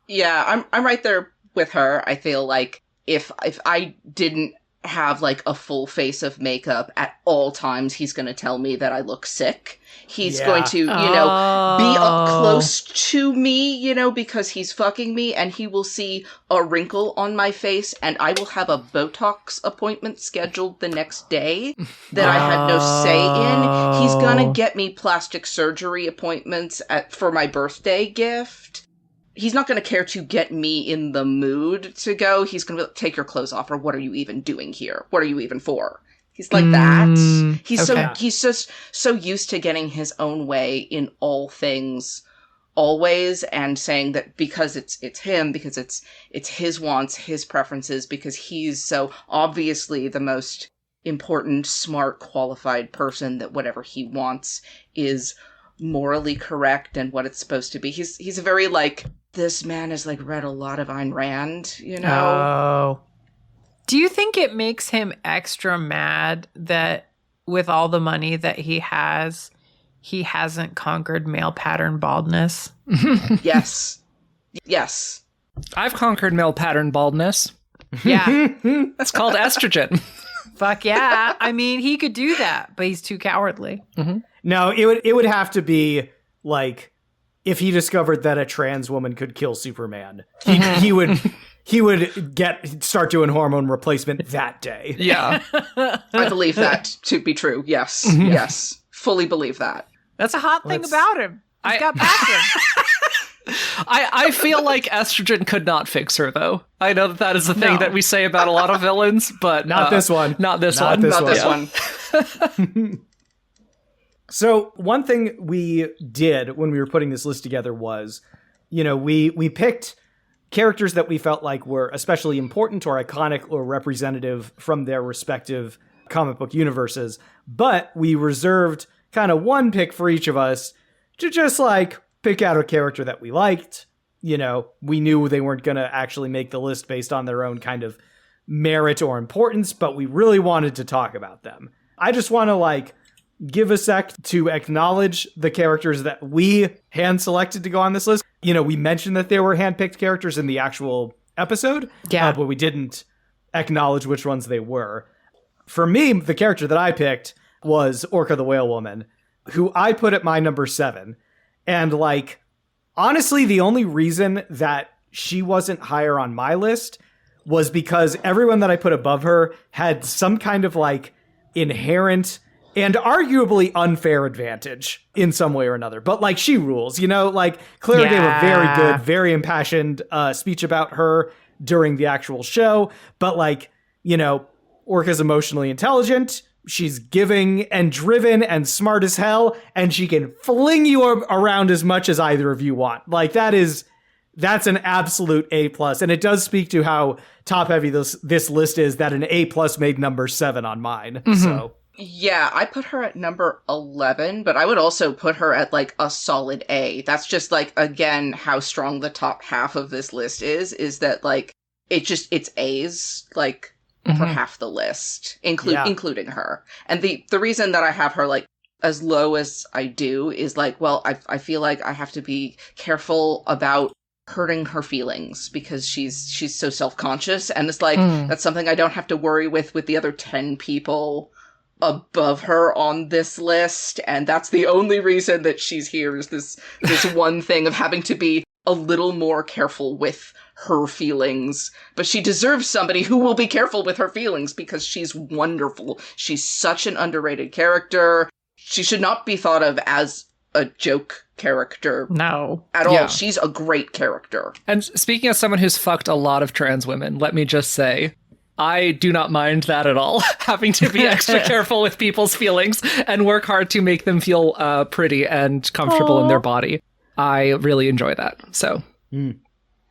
Yeah, I'm right there with her. I feel like if I didn't have, like, a full face of makeup at all times, he's going to tell me that I look sick. He's going to, be up close to me, because he's fucking me, and he will see a wrinkle on my face, and I will have a Botox appointment scheduled the next day that I had no say in. He's gonna get me plastic surgery appointments for my birthday gift. He's not going to care to get me in the mood to go. He's going to be like, take your clothes off, or what are you even doing here? What are you even for? He's like that. He's just so used to getting his own way in all things, always, and saying that because it's him, because it's his wants, his preferences, because he's so obviously the most important, smart, qualified person, that whatever he wants is morally correct and what it's supposed to be. He's a very, like, this man has, like, read a lot of Ayn Rand, Oh. Do you think it makes him extra mad that with all the money that he hasn't conquered male pattern baldness? Yes. Yes. I've conquered male pattern baldness. Yeah. It's called estrogen. Fuck yeah. I mean, he could do that, but he's too cowardly. Mm-hmm. No, it would have to be, like, if he discovered that a trans woman could kill Superman, he would start doing hormone replacement that day. Yeah. I believe that to be true. Yes. Yes. Fully believe that. That's a hot thing about him. He's got passion. I feel like estrogen could not fix her, though. I know that is a thing that we say about a lot of villains, but not this one. Not this Not one. this one. So one thing we did when we were putting this list together was, we picked characters that we felt like were especially important or iconic or representative from their respective comic book universes, but we reserved kind of one pick for each of us to just, like, pick out a character that we liked. We knew they weren't going to actually make the list based on their own kind of merit or importance, but we really wanted to talk about them. I just want to, like, give a sec to acknowledge the characters that we hand-selected to go on this list. We mentioned that they were hand-picked characters in the actual episode, but we didn't acknowledge which ones they were. For me, the character that I picked was Orca the Whale Woman, who I put at my number 7. And, like, honestly, the only reason that she wasn't higher on my list was because everyone that I put above her had some kind of, like, inherent and arguably unfair advantage in some way or another. But like, she rules, you know, like Claire gave a very good, very impassioned speech about her during the actual show. But like, you know, Orca's emotionally intelligent. She's giving and driven and smart as hell. And she can fling you around as much as either of you want. Like that's an absolute A+. And it does speak to how top heavy this list is, that an A+ made number 7 on mine. So. Yeah, I put her at number 11, but I would also put her at like a solid A. That's just like, again, how strong the top half of this list is that like, it's A's, like, for half the list, including her. And the reason that I have her like as low as I do is like, well, I feel like I have to be careful about hurting her feelings because she's so self-conscious, and it's like, that's something I don't have to worry with the other 10 people above her on this list, and that's the only reason that she's here, is this one thing of having to be a little more careful with her feelings. But she deserves somebody who will be careful with her feelings because she's wonderful. She's such an underrated character. She should not be thought of as a joke character. No. At all. She's a great character. And speaking as someone who's fucked a lot of trans women, let me just say, I do not mind that at all. Having to be extra careful with people's feelings and work hard to make them feel pretty and comfortable in their body. I really enjoy that. So.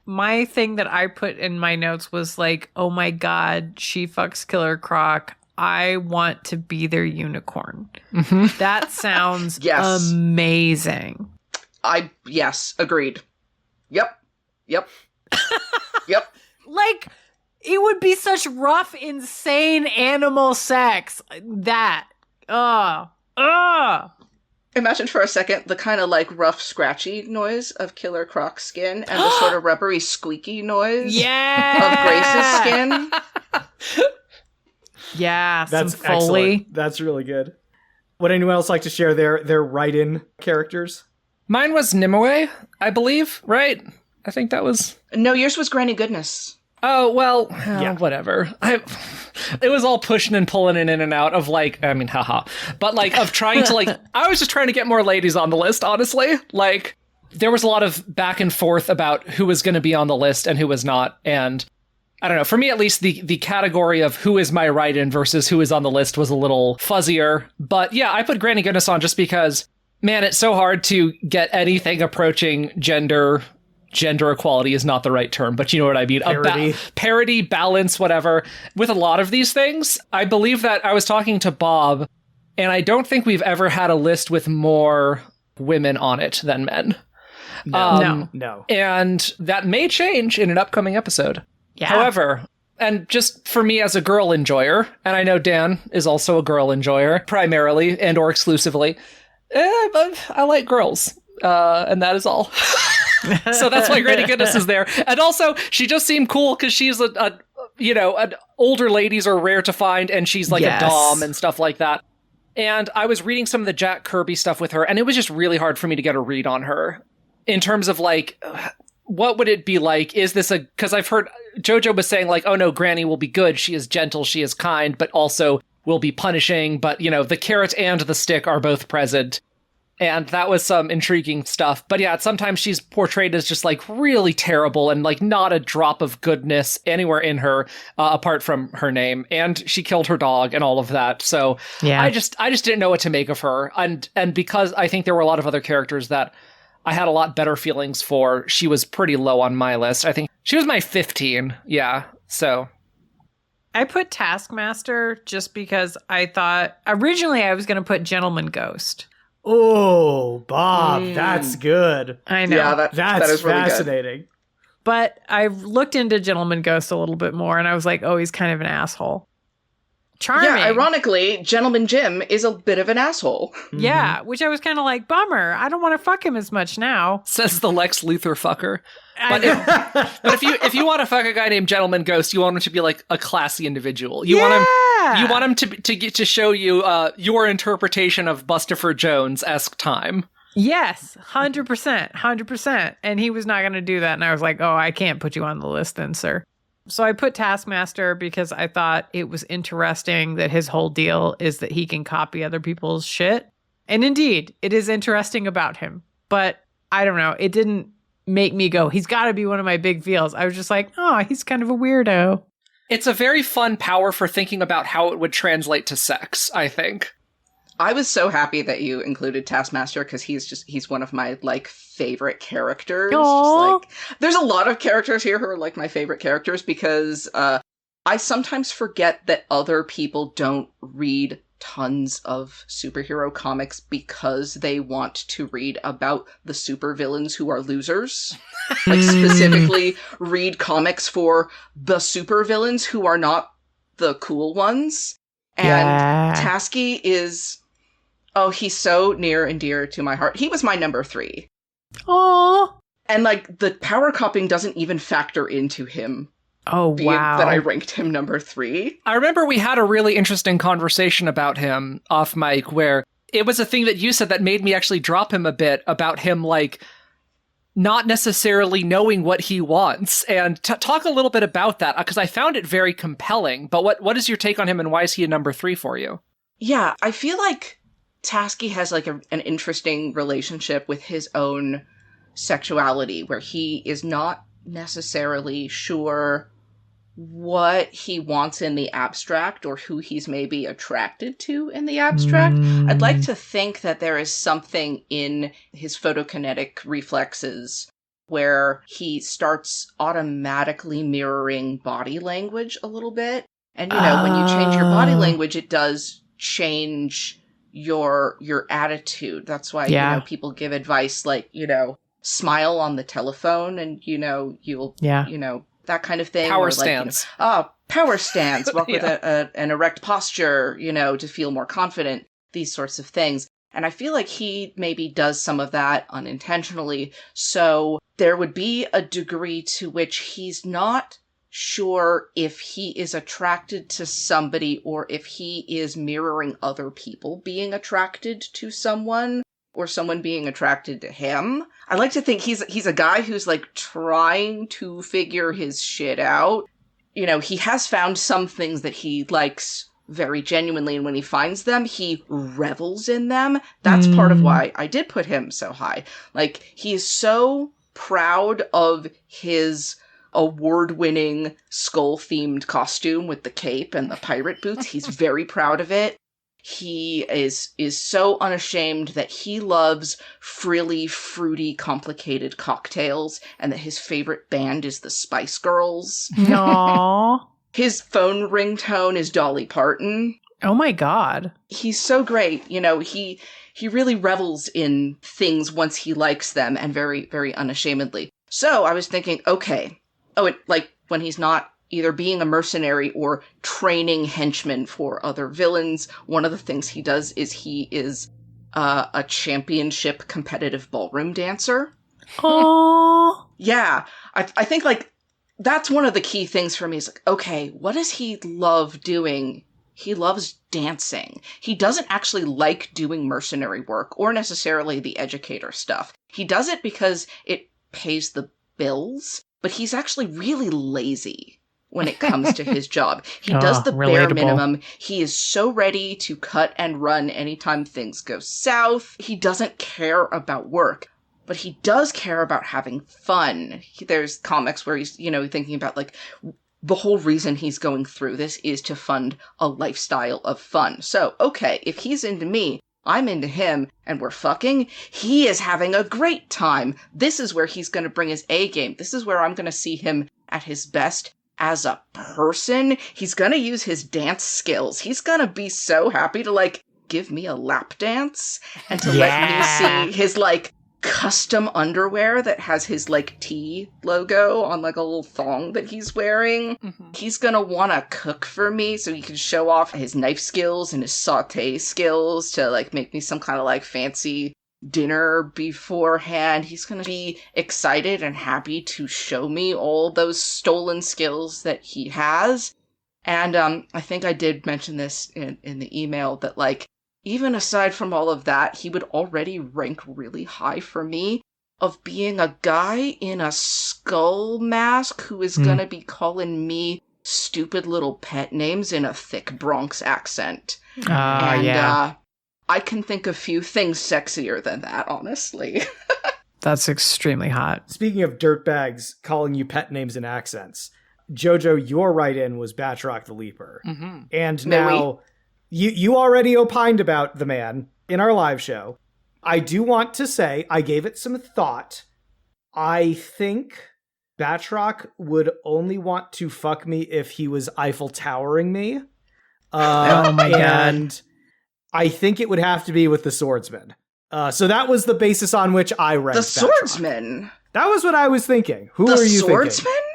My thing that I put in my notes was like, oh my God, she fucks Killer Croc. I want to be their unicorn. That sounds amazing. Yes, agreed. Yep. Yep. Like, it would be such rough, insane animal sex. Imagine for a second the kind of like rough, scratchy noise of Killer Croc's skin and the sort of rubbery, squeaky noise of Grace's skin. Yeah, that's some Foley. Excellent. That's really good. Would anyone else like to share their write-in characters? Mine was Nimue, I believe, right? I think that was... No, yours was Granny Goodness. Oh, well, whatever. It was all pushing and pulling in and out of like, I mean, haha. But like, of trying to like, I was just trying to get more ladies on the list, honestly. Like, there was a lot of back and forth about who was going to be on the list and who was not. And I don't know, for me at least, the category of who is my write-in versus who is on the list was a little fuzzier. But yeah, I put Granny Goodness on just because, man, it's so hard to get anything approaching gender equality is not the right term, but you know what I mean. Parity, balance, whatever. With a lot of these things, I believe that I was talking to Bob, and I don't think we've ever had a list with more women on it than men. No. And that may change in an upcoming episode. Yeah. However, and just for me as a girl enjoyer, and I know Dan is also a girl enjoyer, primarily and or exclusively, I like girls, and that is all. So that's why Granny Goodness is there. And also, she just seemed cool because she's an older ladies are rare to find, and she's like a dom and stuff like that. And I was reading some of the Jack Kirby stuff with her, and it was just really hard for me to get a read on her in terms of like, what would it be like? Is this because I've heard JoJo was saying like, oh no, Granny will be good. She is gentle. She is kind, but also will be punishing. But, you know, the carrot and the stick are both present. And that was some intriguing stuff. But yeah, sometimes she's portrayed as just like really terrible and like not a drop of goodness anywhere in her, apart from her name. And she killed her dog and all of that. So yeah. I just didn't know what to make of her. And because I think there were a lot of other characters that I had a lot better feelings for, she was pretty low on my list. I think she was my 15. Yeah. So I put Taskmaster just because I thought originally I was going to put Gentleman Ghost. Oh, Bob, that's good. I know. Yeah, that is really fascinating. Good. But I looked into Gentleman Ghost a little bit more, and I was like, oh, he's kind of an asshole. Charming. Yeah, ironically, Gentleman Jim is a bit of an asshole. Yeah, which I was kind of like, bummer. I don't want to fuck him as much now. Says the Lex Luthor fucker. But if you want to fuck a guy named Gentleman Ghost, you want him to be like a classy individual. You want him to get to show you your interpretation of Bustopher Jones-esque time. Yes, 100%. And he was not going to do that. And I was like, oh, I can't put you on the list then, sir. So I put Taskmaster because I thought it was interesting that his whole deal is that he can copy other people's shit. And indeed, it is interesting about him. But I don't know. It didn't make me go, he's got to be one of my big feels. I was just like, oh, he's kind of a weirdo. It's a very fun power for thinking about how it would translate to sex, I think. I was so happy that you included Taskmaster because he's one of my like favorite characters. Just, like, there's a lot of characters here who are like my favorite characters because I sometimes forget that other people don't read tons of superhero comics because they want to read about the supervillains who are losers. Like specifically read comics for the supervillains who are not the cool ones. And Tasky is he's so near and dear to my heart. He was my number 3. Aww. And like the power copying doesn't even factor into him. Oh, wow. That I ranked him number 3. I remember we had a really interesting conversation about him off mic where it was a thing that you said that made me actually drop him a bit about him, like, not necessarily knowing what he wants. And talk a little bit about that, because I found it very compelling. But what is your take on him and why is he a number 3 for you? Yeah, I feel like Tasky has like an interesting relationship with his own sexuality where he is not necessarily sure what he wants in the abstract or who he's maybe attracted to in the abstract. I'd like to think that there is something in his photokinetic reflexes where he starts automatically mirroring body language a little bit. And, you know, when you change your body language, it does change your attitude. That's why, you know, people give advice like, you know, smile on the telephone and, you know, you'll, you know, that kind of thing. Power stance. Like, you know, power stance. Walk with an erect posture, you know, to feel more confident. These sorts of things. And I feel like he maybe does some of that unintentionally. So there would be a degree to which he's not sure if he is attracted to somebody or if he is mirroring other people being attracted to someone or someone being attracted to him. I like to think he's a guy who's like trying to figure his shit out. You know, he has found some things that he likes very genuinely, and when he finds them, he revels in them. That's part of why I did put him so high. Like, he is so proud of his award-winning skull-themed costume with the cape and the pirate boots. He's very proud of it. He is so unashamed that he loves frilly, fruity, complicated cocktails, and that his favorite band is the Spice Girls. Aww. His phone ringtone is Dolly Parton. Oh my god. He's so great. You know, he really revels in things once he likes them, and very, very unashamedly. So I was thinking, okay. Like when he's not either being a mercenary or training henchmen for other villains, one of the things he does is he is a championship competitive ballroom dancer. Aww. Yeah. I think, like, that's one of the key things for me is, like, okay, what does he love doing? He loves dancing. He doesn't actually like doing mercenary work or necessarily the educator stuff. He does it because it pays the bills, but he's actually really lazy when it comes to his job. He does the bare minimum. He is so ready to cut and run anytime things go south. He doesn't care about work, but he does care about having fun. There's comics where he's, you know, thinking about, like, the whole reason he's going through this is to fund a lifestyle of fun. So, okay, if he's into me, I'm into him, and we're fucking, he is having a great time. This is where he's going to bring his A game. This is where I'm going to see him at his best as a person. He's going to use his dance skills. He's going to be so happy to, like, give me a lap dance and to let me see his, like, custom underwear that has his, like, T logo on, like, a little thong that he's wearing. He's gonna want to cook for me so he can show off his knife skills and his saute skills to, like, make me some kind of, like, fancy dinner beforehand. He's gonna be excited and happy to show me all those stolen skills that he has. And I think I did mention this in the email that, like, even aside from all of that, he would already rank really high for me of being a guy in a skull mask who is gonna be calling me stupid little pet names in a thick Bronx accent. I can think of few things sexier than that, honestly. That's extremely hot. Speaking of dirtbags calling you pet names and accents, JoJo, your write-in was Batroc the Leaper. Mm-hmm. And now, you already opined about the man in our live show. I do want to say, I gave it some thought. I think Batroc would only want to fuck me if he was Eiffel Towering me. Oh my God. And I think it would have to be with the swordsman. So that was the basis on which I ranked The Batroc. swordsman? That was what I was thinking. Who The are you swordsman? thinking?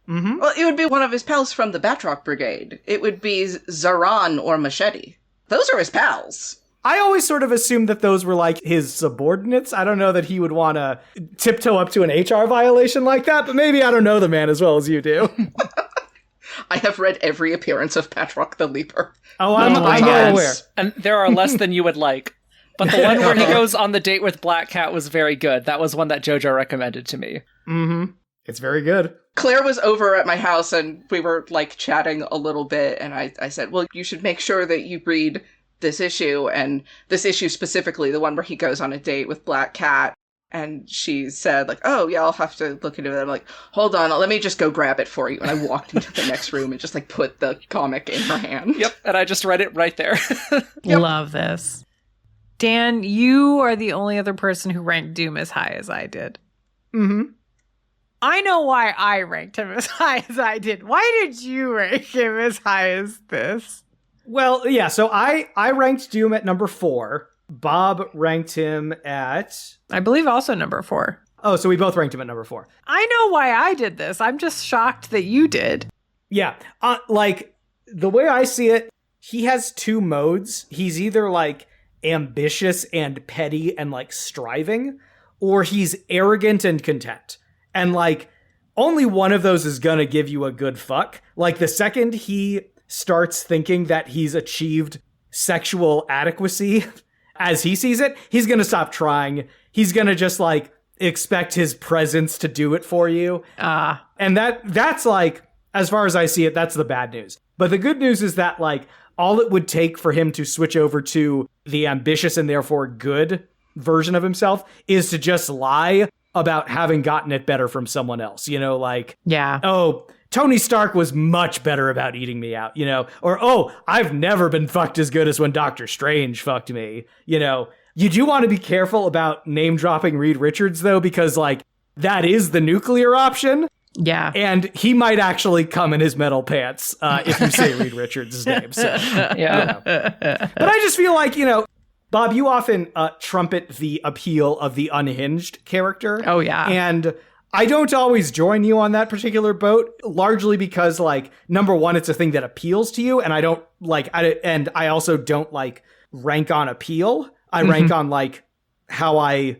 Mm-hmm. Well, it would be one of his pals from the Batroc Brigade. It would be Zaran or Machete. Those are his pals. I always sort of assumed that those were like his subordinates. I don't know that he would want to tiptoe up to an HR violation like that, but maybe I don't know the man as well as you do. I have read every appearance of Batroc the Leaper. Oh, I'm well aware. And there are less than you would like. But the one where he goes on the date with Black Cat was very good. That was one that JoJo recommended to me. Mm-hmm. It's very good. Claire was over at my house and we were like chatting a little bit, and I said, well, you should make sure that you read this issue, and this issue specifically, the one where he goes on a date with Black Cat. And she said, like, oh, yeah, I'll have to look into it. I'm like, hold on, let me just go grab it for you. And I walked into the next room and just, like, put the comic in her hand. Yep, and I just read it right there. Yep. Love this. Dan, you are the only other person who ranked Doom as high as I did. Mm-hmm. I know why I ranked him as high as I did. Why did you rank him as high as this? Well, yeah, so I ranked Doom at number 4. Bob ranked him at... I believe also number 4. Oh, so we both ranked him at number 4. I know why I did this. I'm just shocked that you did. Yeah, like, the way I see it, he has 2 modes. He's either, like, ambitious and petty and, like, striving, or he's arrogant and content. And, like, only one of those is gonna give you a good fuck. Like, the second he starts thinking that he's achieved sexual adequacy as he sees it, he's gonna stop trying. He's gonna just, like, expect his presence to do it for you. And that's, like, as far as I see it, that's the bad news. But the good news is that, like, all it would take for him to switch over to the ambitious and therefore good version of himself is to just lie about having gotten it better from someone else. You know, like, yeah. Oh, Tony Stark was much better about eating me out, you know? Or, oh, I've never been fucked as good as when Doctor Strange fucked me, you know? You do want to be careful about name-dropping Reed Richards, though, because, like, that is the nuclear option. Yeah. And he might actually come in his metal pants if you say Reed Richards' name. So, Yeah. You know. But I just feel like, you know, Bob, you often trumpet the appeal of the unhinged character. Oh, yeah. And I don't always join you on that particular boat, largely because, like, number one, it's a thing that appeals to you, and I don't, like, and I also don't, like, rank on appeal. I rank on, like, how I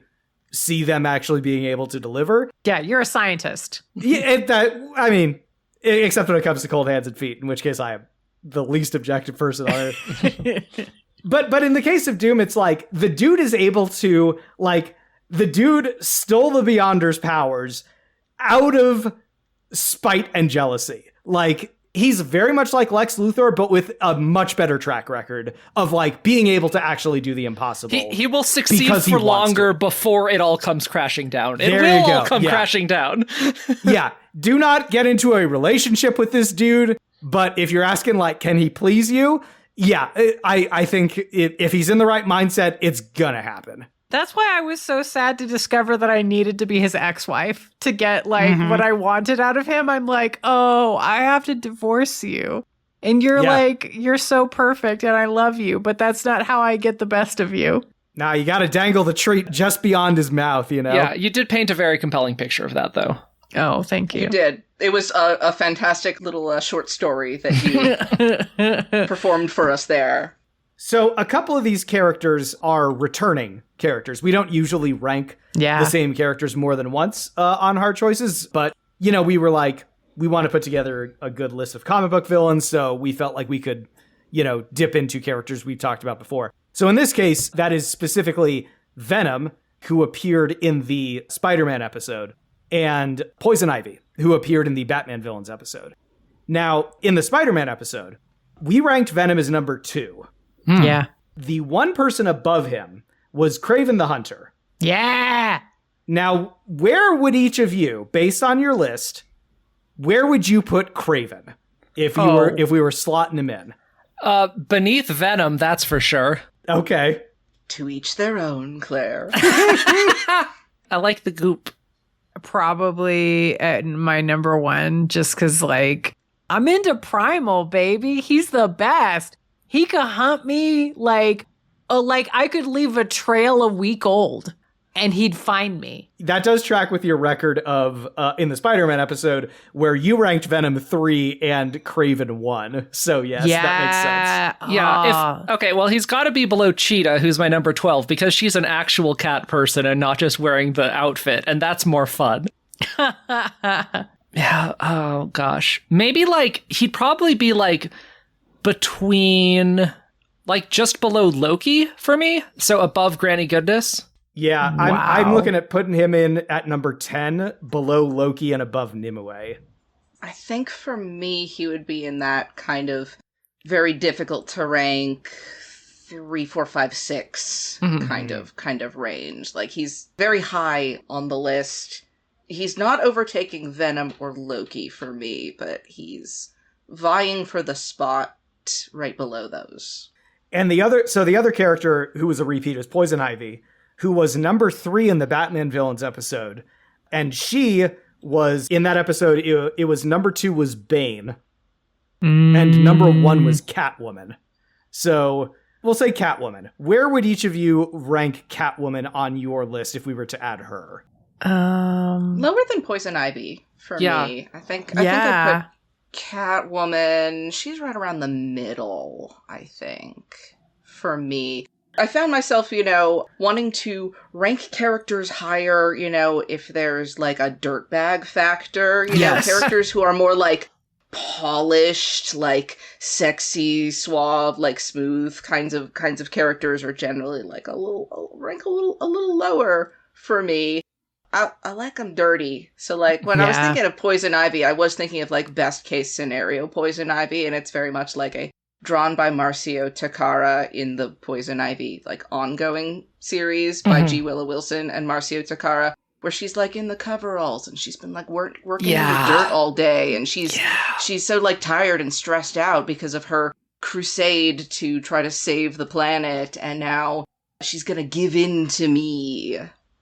see them actually being able to deliver. Yeah, you're a scientist. Yeah, I mean, except when it comes to cold hands and feet, in which case I am the least objective person on earth. But in the case of Doom, it's like, the dude is able to, like, the dude stole the Beyonder's powers out of spite and jealousy. Like, he's very much like Lex Luthor, but with a much better track record of, like, being able to actually do the impossible. He will succeed for longer before it all comes crashing down. It will all come crashing down. Yeah. Do not get into a relationship with this dude, but if you're asking, like, can he please you? Yeah, I think if he's in the right mindset, it's gonna happen. That's why I was so sad to discover that I needed to be his ex-wife to get, like, what I wanted out of him. I'm like, oh, I have to divorce you. And you're like, you're so perfect and I love you, but that's not how I get the best of you. Nah, you gotta dangle the treat just beyond his mouth, you know? Yeah, you did paint a very compelling picture of that, though. Oh, thank you. You did. It was a fantastic little short story that you performed for us there. So a couple of these characters are returning characters. We don't usually rank the same characters more than once on Hard Choices, but, you know, we were like, we want to put together a good list of comic book villains, so we felt like we could, you know, dip into characters we've talked about before. So in this case, that is specifically Venom, who appeared in the Spider-Man episode, and Poison Ivy, who appeared in the Batman Villains episode. Now, in the Spider-Man episode, we ranked Venom as number 2. Yeah. The one person above him was Kraven the Hunter. Yeah. Now, where would each of you, based on your list, where would you put Kraven if we were slotting him in? Beneath Venom, that's for sure. Okay. To each their own, Claire. I like the goop. Probably at my number 1, just because, like, I'm into Primal, baby. He's the best. He could hunt me like I could leave a trail a week old and he'd find me. That does track with your record of, in the Spider-Man episode, where you ranked Venom 3 and Kraven 1. So yes, that makes sense. Yeah. Okay, well, he's got to be below Cheetah, who's my number 12, because she's an actual cat person and not just wearing the outfit, and that's more fun. Yeah, oh gosh. Maybe, like, he'd probably be, like, between, like, just below Loki for me, so above Granny Goodness. Yeah, Wow. I'm looking at putting him in at number 10, below Loki and above Nimue. I think for me, he would be in that kind of very difficult to rank 3, 4, 5, 6 kind of range. Like, he's very high on the list. He's not overtaking Venom or Loki for me, but he's vying for the spot right below those. And the other character who was a repeat is Poison Ivy, who was number 3 in the Batman Villains episode. And she was, in that episode, it was number 2 was Bane. And number 1 was Catwoman. So we'll say Catwoman. Where would each of you rank Catwoman on your list if we were to add her? Lower than Poison Ivy for me. I think I put Catwoman. She's right around the middle, I think, for me. I found myself, wanting to rank characters higher, if there's like a dirtbag factor, characters who are more like polished, like sexy, suave, like smooth kinds of characters are generally like a little lower for me. I like them dirty. So like when I was thinking of Poison Ivy, I was thinking of like best case scenario Poison Ivy, and it's very much like a drawn by Marcio Takara in the Poison Ivy like ongoing series by G. Willow Wilson and Marcio Takara, where she's like in the coveralls and she's been like working in the dirt all day, and she's so like tired and stressed out because of her crusade to try to save the planet, and now she's gonna give in to me.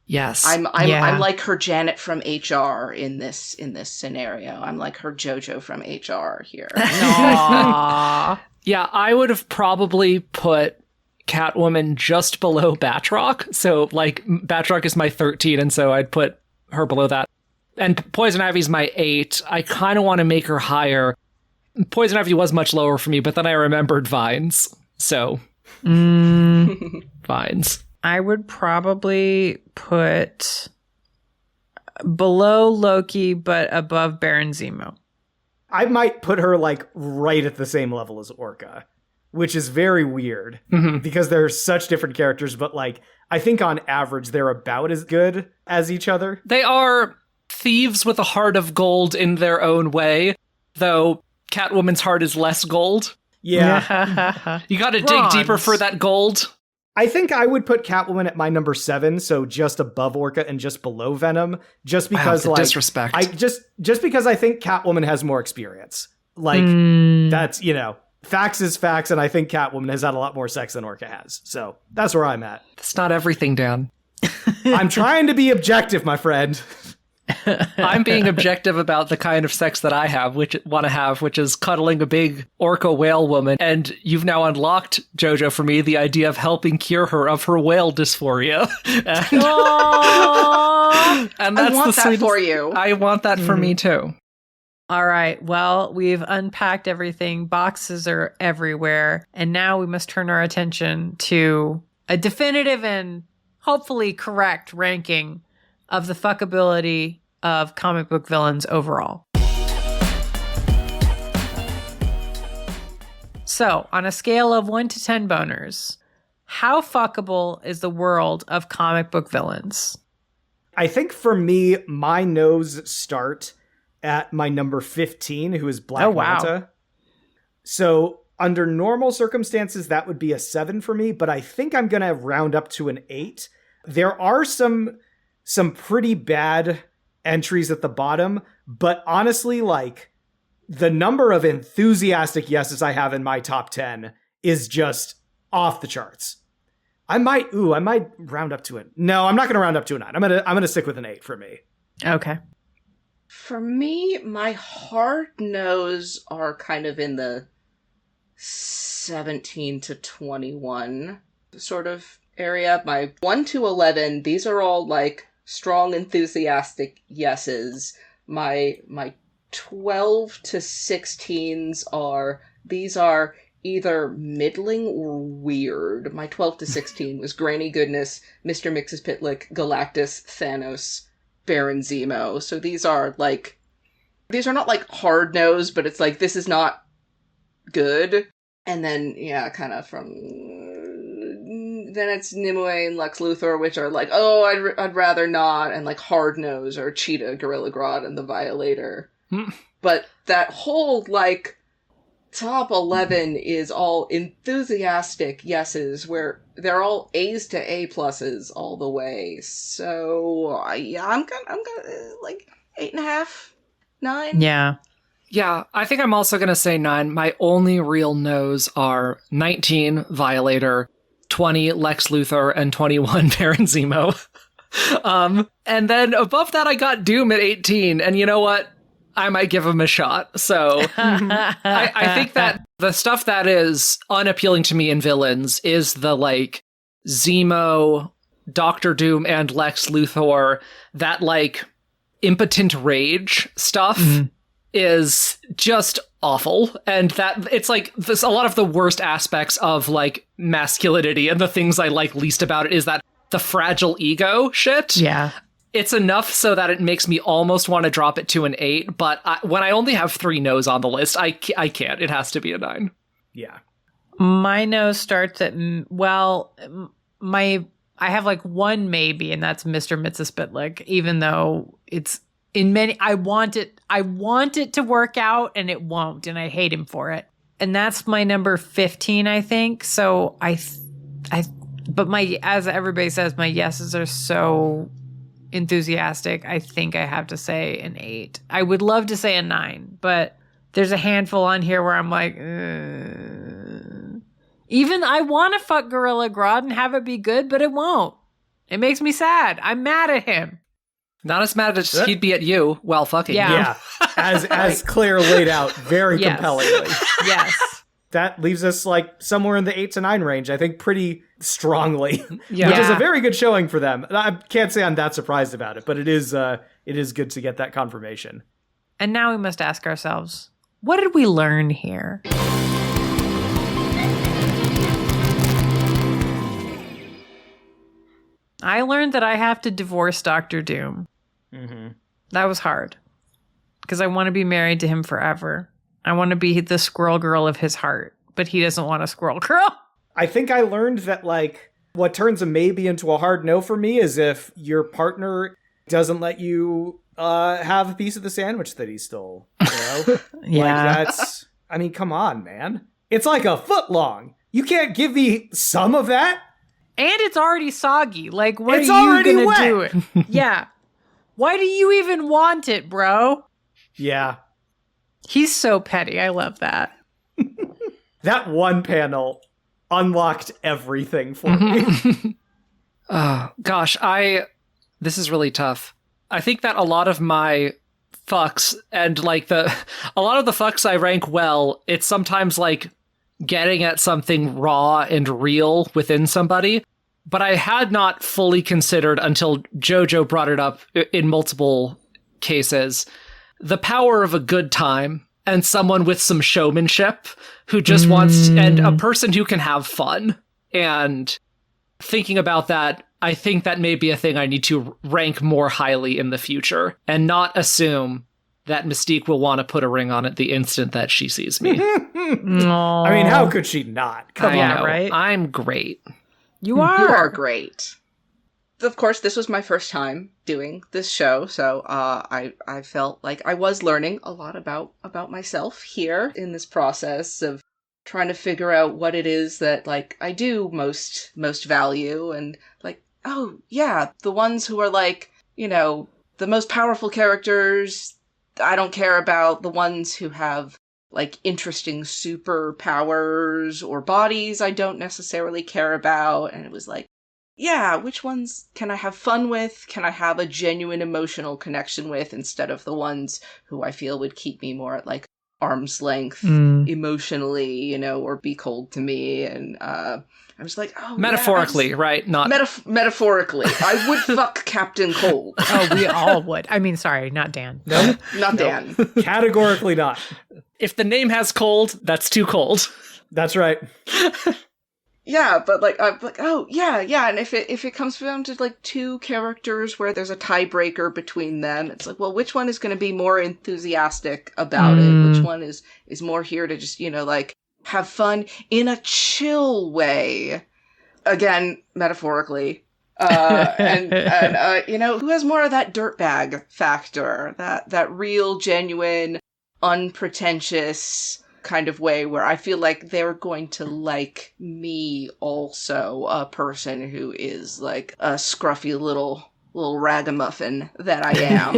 Yes. I'm like her Janet from HR in this scenario. I'm like her JoJo from HR here. Aww. Yeah, I would have probably put Catwoman just below Batroc. So, like, Batroc is my 13, and so I'd put her below that. And Poison Ivy's my 8. I kind of want to make her higher. Poison Ivy was much lower for me, but then I remembered Vines. So, Vines. I would probably put below Loki, but above Baron Zemo. I might put her like right at the same level as Orca, which is very weird because they're such different characters, but like I think on average they're about as good as each other. They are thieves with a heart of gold in their own way, though Catwoman's heart is less gold. Yeah. You gotta dig deeper for that gold. I think I would put Catwoman at my number 7, so just above Orca and just below Venom, just because the disrespect. Just because I think Catwoman has more experience. Like that's, facts is facts, and I think Catwoman has had a lot more sex than Orca has. So that's where I'm at. That's not everything, Dan. I'm trying to be objective, my friend. I'm being objective about the kind of sex that I want to have, which is cuddling a big orca whale woman. And you've now unlocked, JoJo, for me, the idea of helping cure her of her whale dysphoria. And that's I want that for you. I want that for me too. All right. Well, we've unpacked everything. Boxes are everywhere. And now we must turn our attention to a definitive and hopefully correct ranking of the fuckability of comic book villains overall. So, on a scale of 1 to 10 boners, how fuckable is the world of comic book villains? I think for me, my no's start at my number 15, who is Black Manta. So under normal circumstances, that would be a 7 for me, but I think I'm going to round up to an 8. There are some pretty bad entries at the bottom, but honestly, like, the number of enthusiastic yeses I have in my top 10 is just off the charts. I might round up to it. No, I'm not going to round up to a 9. I'm going to stick with an 8 for me. Okay. For me, my hard no's are kind of in the 17 to 21 sort of area. My 1 to 11, these are all like strong, enthusiastic yeses. My 12 to 16s are either middling or weird. My 12 to 16 was Granny Goodness, Mr. Mxyzptlk, Galactus, Thanos, Baron Zemo. So these are not like hard no's, but it's like, this is not good. And then, yeah, kind of from... Then it's Nimue and Lex Luthor, which are like, oh, I'd rather not, and like hard nose or Cheetah, Gorilla Grodd, and the Violator. But that whole like top 11 is all enthusiastic yeses, where they're all A's to A pluses all the way. So yeah, I'm gonna like 8.5, 9. Yeah, I think I'm also gonna say 9. My only real no's are 19 Violator, 20 Lex Luthor, and 21 Baron Zemo. And then above that, I got Doom at 18, and you know what? I might give him a shot. So I think that the stuff that is unappealing to me in villains is the like Zemo, Doctor Doom, and Lex Luthor, that like impotent rage stuff is just awful. And that it's like this, a lot of the worst aspects of like masculinity and the things I like least about it is that the fragile ego shit. Yeah. It's enough so that it makes me almost want to drop it to an 8, but when I only have 3 no's on the list, I can't. It has to be a 9. Yeah. My no starts at, well, I have like one maybe, and that's Mr. Mxyzptlk, even though it's in many, I want it to work out, and it won't, and I hate him for it. And that's my number 15, I think. So but as everybody says, my yeses are so enthusiastic. I think I have to say an 8. I would love to say a 9, but there's a handful on here where I'm like, even I want to fuck Gorilla Grodd and have it be good, but it won't. It makes me sad. I'm mad at him. Not as mad as he'd be at you while fucking. Yeah. As Claire laid out very compellingly. Yes. That leaves us like somewhere in the 8 to 9 range, I think, pretty strongly, which Yeah. is a very good showing for them. I can't say I'm that surprised about it, but it is good to get that confirmation. And now we must ask ourselves, what did we learn here? I learned that I have to divorce Dr. Doom. Mm-hmm. That was hard, because I want to be married to him forever. I want to be the squirrel girl of his heart, but he doesn't want a squirrel girl. I think I learned that, like, what turns a maybe into a hard no for me is if your partner doesn't let you have a piece of the sandwich that he stole. You know? Yeah. Like, I mean, come on, man. It's like a foot long. You can't give me some of that? And it's already soggy. Like, what It's are you already going wet. to do it? Yeah. Why do you even want it, bro? Yeah. He's so petty. I love that. That one panel unlocked everything for me. Oh, gosh, this is really tough. I think that a lot of my fucks and like a lot of the fucks I rank well, it's sometimes like getting at something raw and real within somebody. But I had not fully considered until JoJo brought it up in multiple cases, the power of a good time and someone with some showmanship who just wants, and a person who can have fun. And thinking about that, I think that may be a thing I need to rank more highly in the future and not assume that Mystique will want to put a ring on it the instant that she sees me. I mean, how could she not? Come I on, know, right? I'm great. You are. You are great. Of course, this was my first time doing this show, so I felt like I was learning a lot about myself here in this process of trying to figure out what it is that, like, I do most value, and, like, oh, yeah, the ones who are, like, you know, the most powerful characters I don't care about, the ones who have, like, interesting superpowers or bodies I don't necessarily care about, and it was like, yeah, which ones can I have fun with? Can I have a genuine emotional connection with, instead of the ones who I feel would keep me more at, like, arm's length emotionally, you know, or be cold to me? And I was like, oh, metaphorically, yeah, right? Not metaphorically. I would fuck Captain Cold. Oh, we all would. I mean, sorry, not Dan. Nope. Not Dan. Categorically not. if the name has cold, that's too cold. That's right. Yeah, but, like, I'm like, oh, yeah, and if it comes down to, like, two characters where there's a tiebreaker between them, it's like, well, which one is going to be more enthusiastic about it? Which one is more here to just, you know, like, have fun in a chill way? Again, metaphorically. And you know, who has more of that dirtbag factor? That real, genuine, unpretentious kind of way where I feel like they're going to like me also, a person who is like a scruffy little ragamuffin that I am.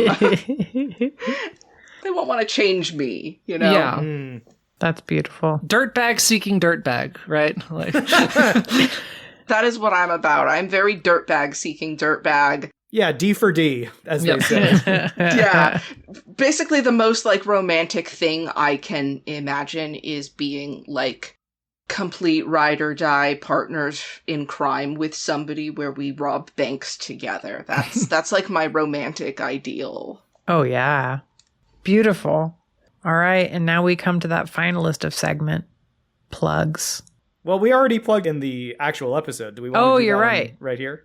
They won't want to change me, you know? Yeah. That's beautiful. Dirtbag seeking dirtbag, right? Like that is what I'm about. I'm very dirtbag seeking dirtbag. Yeah, D for D, as they say. Yeah. Basically, the most, like, romantic thing I can imagine is being, like, complete ride or die partners in crime with somebody where we rob banks together. That's like my romantic ideal. Oh, yeah. Beautiful. All right, and now we come to that finalist of segment, plugs. Well, we already plugged in the actual episode. Do we want to do you're that right. right here?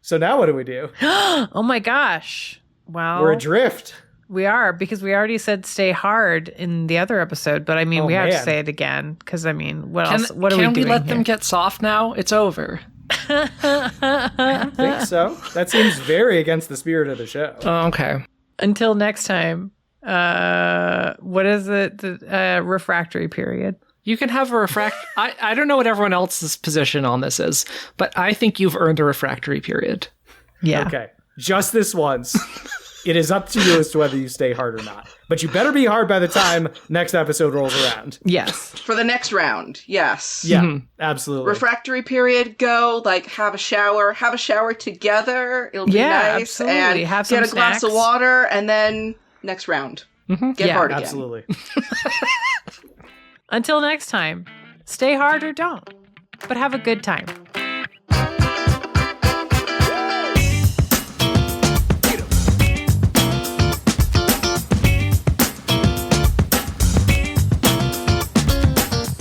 So now what do we do? Oh my gosh. Well, We're adrift. We are, because we already said stay hard in the other episode, but I mean, we have to say it again, because I mean, what else? What are we doing? Can we let here? them get soft now? It's over. I don't think so. That seems very against the spirit of the show. Oh, okay. Until next time, what is it? The refractory period. You can have a I don't know what everyone else's position on this is, but I think you've earned a refractory period. Yeah. Okay. Just this once. It is up to you as to whether you stay hard or not. But you better be hard by the time next episode rolls around. Yes. For the next round, yes. Yeah, absolutely. Refractory period, go, like, have a shower together. It'll be nice. Absolutely. And have some get a glass of water, and then next round. Get hard again. Absolutely. Until next time, stay hard or don't, but have a good time.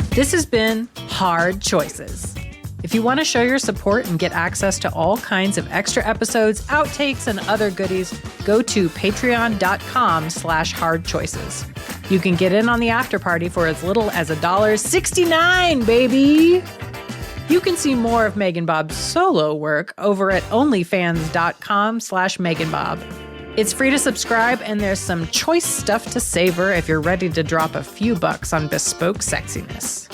This has been Hard Choices. If you want to show your support and get access to all kinds of extra episodes, outtakes, and other goodies, go to patreon.com/hardchoices. You can get in on the after party for as little as $1.69, baby! You can see more of MeganBob's solo work over at onlyfans.com/MeganBob. It's free to subscribe, and there's some choice stuff to savor if you're ready to drop a few bucks on bespoke sexiness.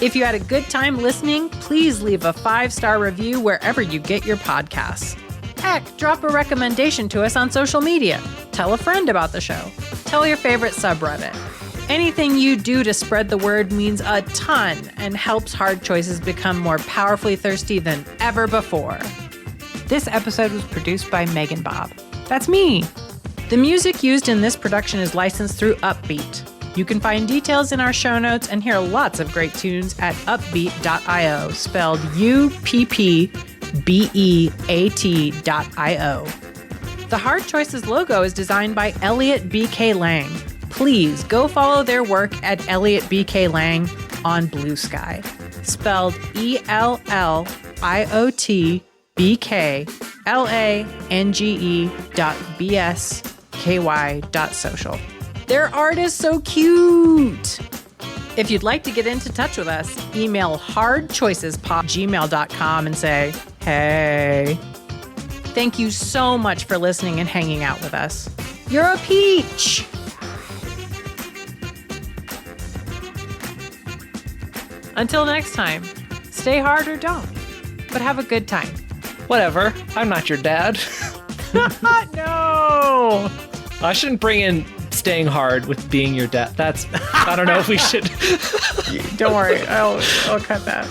If you had a good time listening, please leave a 5-star review wherever you get your podcasts. Heck, drop a recommendation to us on social media. Tell a friend about the show. Tell your favorite subreddit. Anything you do to spread the word means a ton and helps Hard Choices become more powerfully thirsty than ever before. This episode was produced by MeganBob. That's me. The music used in this production is licensed through Uppbeat. You can find details in our show notes and hear lots of great tunes at uppbeat.io, spelled UPPBEAT.io. The Hard Choices logo is designed by Elliot B.K. Lang. Please go follow their work at Elliot B.K. Lang on Blue Sky, spelled ELLIOTBKLANGE.BSKY.social. Their art is so cute. If you'd like to get into touch with us, email hardchoicespod@gmail.com and say, hey. Thank you so much for listening and hanging out with us. You're a peach! Until next time, stay hard or don't, but have a good time. Whatever. I'm not your dad. No! I shouldn't bring in staying hard with being your dad. I don't know if we should. Don't worry, I'll cut that.